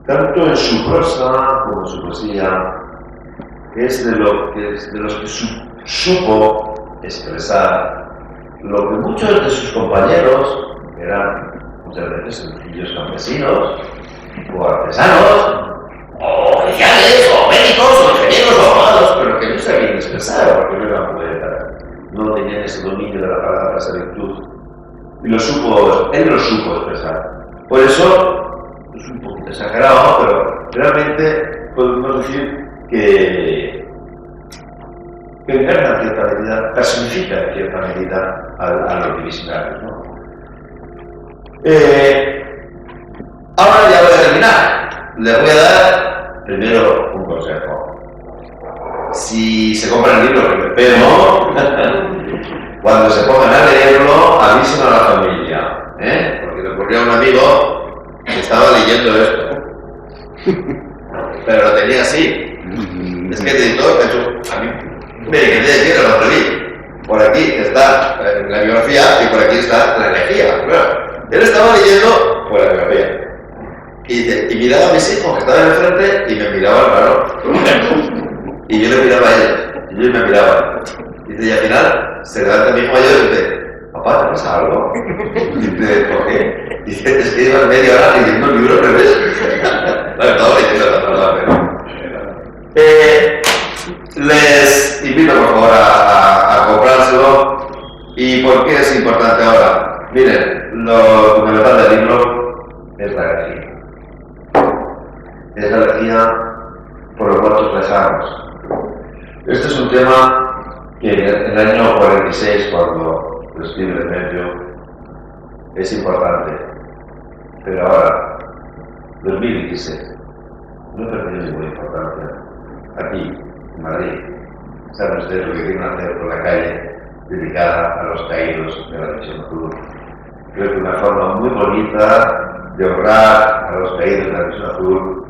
tanto en su prosa como en su poesía, es de los que supo expresar lo que muchos de sus compañeros, que eran muchas veces sencillos campesinos, o artesanos, o oficiales, o médicos, o ingenieros, o abogados, pero que no sabían expresar, porque no eran poetas, no tenían ese dominio de la palabra, esa virtud, y él lo supo expresar. Por eso, es un poquito exagerado, pero realmente podemos decir que encarna en cierta medida, personifica en cierta medida a los divisionarios, ¿no? Ahora ya voy a terminar. Les voy a dar primero un consejo. Si se compran el libro, que me espero, cuando se pongan a leerlo, avisen a la familia, porque le ocurrió a un amigo que estaba leyendo esto, pero lo tenía así. Es que el editor, de hecho, a mí me quedé decir, lo escribí. Por aquí está la biografía y por aquí está la elegía. Bueno, él estaba leyendo por la biografía. Y miraba a mis hijos que estaban enfrente y me miraban raro. Y yo le miraba a ellos. Y ellos me miraban. Y al final se levanta mi hijo mayor y dice, papá, ¿te pasa algo? Y dice, ¿por qué? Y dice, es que llevas media hora leyendo el libro al revés. Bueno, no, leyendo la palabra, les invito por favor a comprárselo. ¿Y por qué es importante ahora? Miren, lo fundamental del libro es la energía. Es la energía por los muertos lejanos. Este es un tema que en el año 46, cuando lo escribe Demetrio, es importante. Pero ahora, 2016, no perdió ninguna importancia. Aquí, en Madrid, saben ustedes lo que quieren hacer por la calle dedicada a los caídos de la Misión Azul. Creo que una forma muy bonita de honrar a los caídos de la Misión Azul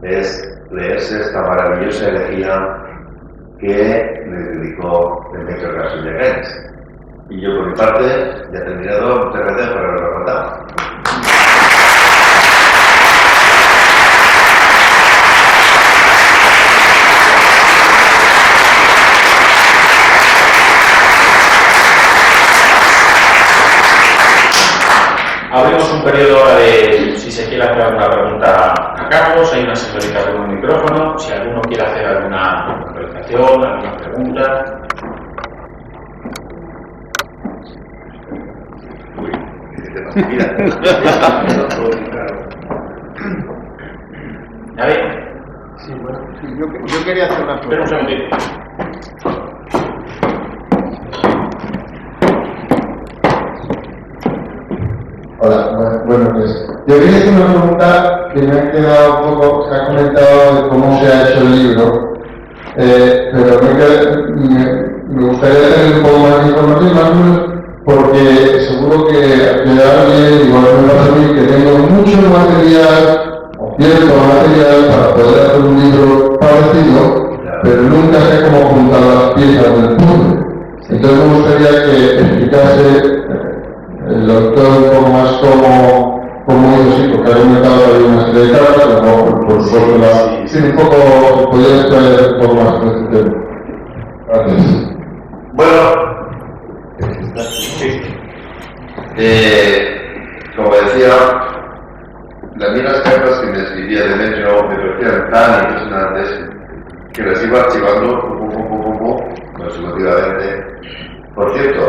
es leerse esta maravillosa elegía que le dedicó Demetrio Carrasco de Gaines. Y yo, por mi parte, ya he terminado. Muchas gracias por haberme contado. Abrimos un periodo ahora de, si se quiere hacer alguna pregunta a Carlos, hay una señorita con un micrófono, si alguno quiere hacer alguna actualización, alguna pregunta. ¿Ya ve? Sí, bueno, yo quería hacer una Espera un pregunta. segundito. Hola, bueno, pues yo quería hacer una pregunta que me ha quedado un poco, se ha comentado de cómo se ha hecho el libro, pero me gustaría tener un poco más de información, más o menos, porque seguro que alguien, igual me pasa a mí, que tengo mucho material, o cierto material para poder hacer un libro parecido, pero nunca sé cómo juntar las piezas del puzzle. Entonces me gustaría que explicase el autor un poco más cómo hizo, sí, porque ha comentado ahí una serie de cartas, pero por supuesto sí, un poco, podría extraer un poco más de este tema. Gracias. Bueno, como decía, las mismas cartas que me escribía Demetrio me parecían tan impresionantes que las iba archivando consecutivamente. Por cierto,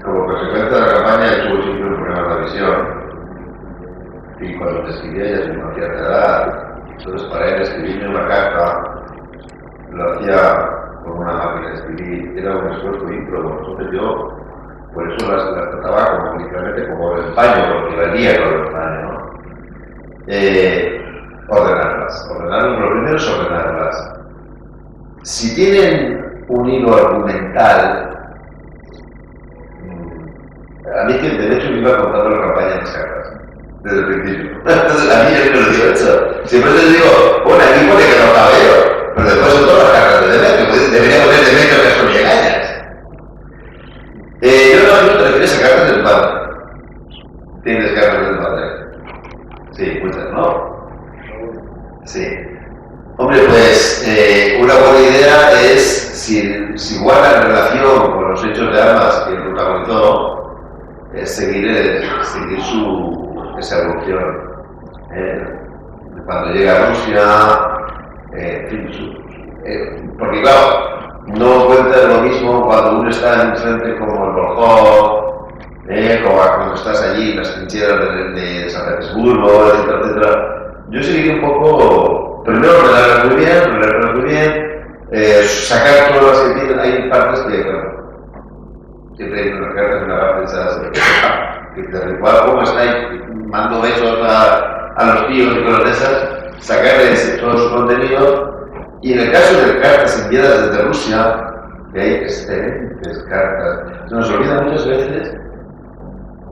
como consecuencia de la campaña tuvo siempre un problema de la visión. Y cuando me escribía ya tenía una cierta edad. Entonces para él escribirme una carta lo hacía con una máquina de escribir. Era un esfuerzo ímprobo. Entonces yo por eso las trataba como literalmente como el paño, porque valía con el paño, ¿no? Ordenarlas. Lo primero es ordenarlas. Si tienen un hilo argumental, a mí que de hecho me iba contando la campaña de las cartas, desde el principio. Entonces a mí yo no lo digo eso. Siempre les digo, bueno, aquí pone que no caballero, pero después son todas las cartas de Demetrio, debería poner Demetrio que son llegañas. Yo no sé, te refieres a cartas del padre. ¿Tienes cartas del padre? Sí, muchas, ¿no? Sí. Hombre, pues una buena idea es, si guardan relación con los hechos de armas que protagonizó, es seguir esa evolución. Cuando llega a Rusia, porque claro, no cuenta lo mismo cuando uno está en frente como el Volkhov, como cuando estás allí en las trincheras de San Petersburgo, etcétera, etcétera. Yo seguiré un poco, primero relacionarlas muy bien, sacar todas las que tienen, hay partes que, bueno, siempre hay una carta en una parte de esas que te recuerda cómo está ahí, mando besos a los tíos y cosas de esas, sacarles todo su contenido. Y en el caso de cartas enviadas desde Rusia, que hay excelentes cartas, se nos olvida muchas veces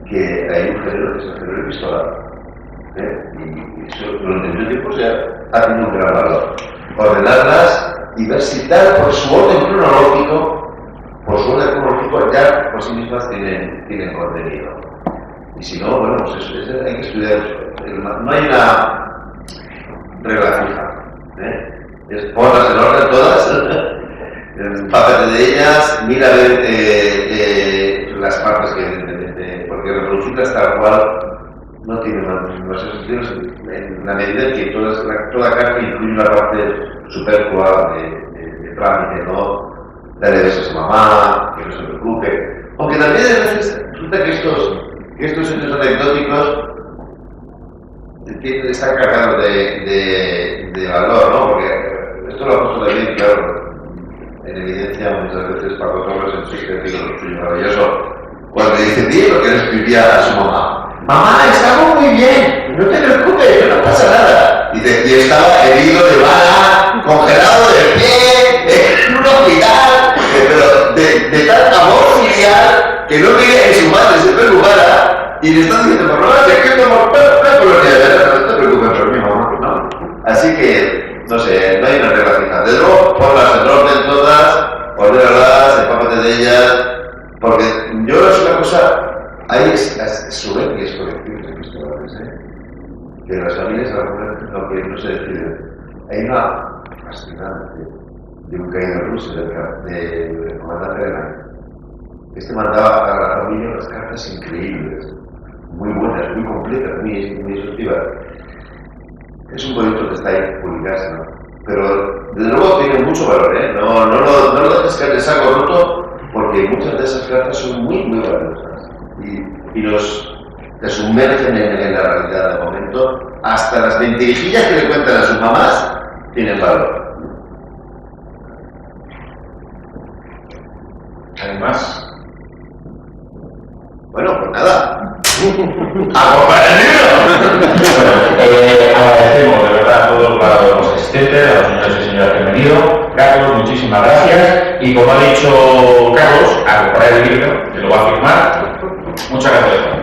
que hay un género que es el género epistolar. Y eso durante mucho tiempo se ha tenido un gran valor. Ordenarlas y ver si tal por su orden cronológico, ya por sí mismas tienen contenido. Y si no, bueno, pues eso hay que estudiar. No hay una regla fija. Es ponlas en orden todas empápate de ellas, mira a ver las partes que porque reproducirlas tal cual no tiene más sentido en la medida en que toda carta incluye una parte superflua de trámite, ¿no? Darle besos a mamá, que no se preocupe. Aunque también a veces resulta que estos hechos anecdóticos están cargados de valor, ¿no? Porque esto lo ha puesto también, claro, en evidencia muchas veces Paco Torres en su escrito suyo maravilloso, cuando dice, di lo que le escribía a su mamá. Mamá, estamos muy bien, no te preocupes, no pasa nada. Y estaba herido de bala, congelado de pie, en un hospital, pero de tal amor filial que no quería que su madre se preocupara. Y le están diciendo, por favor, es que no te preocupes por mi mamá, ¿no? Así que, no sé, no hay una regla fija. De luego, ponlas en orden todas, ordénalas, empápate de ellas, porque yo es una cosa. Hay soberbias colectivas en estos lugares, que las familias, aunque no se deciden, hay una fascinante de un caído ruso de comandante alemán. Este mandaba a la familia unas cartas increíbles, muy buenas, muy completas, muy exhaustivas. Es un proyecto que está ahí publicarse, ¿no? Pero desde luego tiene mucho valor, no lo dejes caer de saco roto, porque muchas de esas cartas son muy valiosas. Y te sumergen en la realidad del momento, hasta las mentirijillas que le cuentan a sus mamás tienen valor. Además, bueno, pues nada. ¡Vamos para el libro! Agradecemos de verdad a todos los asistentes, a los señores y señoras que han venido. Carlos, muchísimas gracias. Y como ha dicho Carlos, a comprar el libro, que lo va a firmar. Muchas gracias.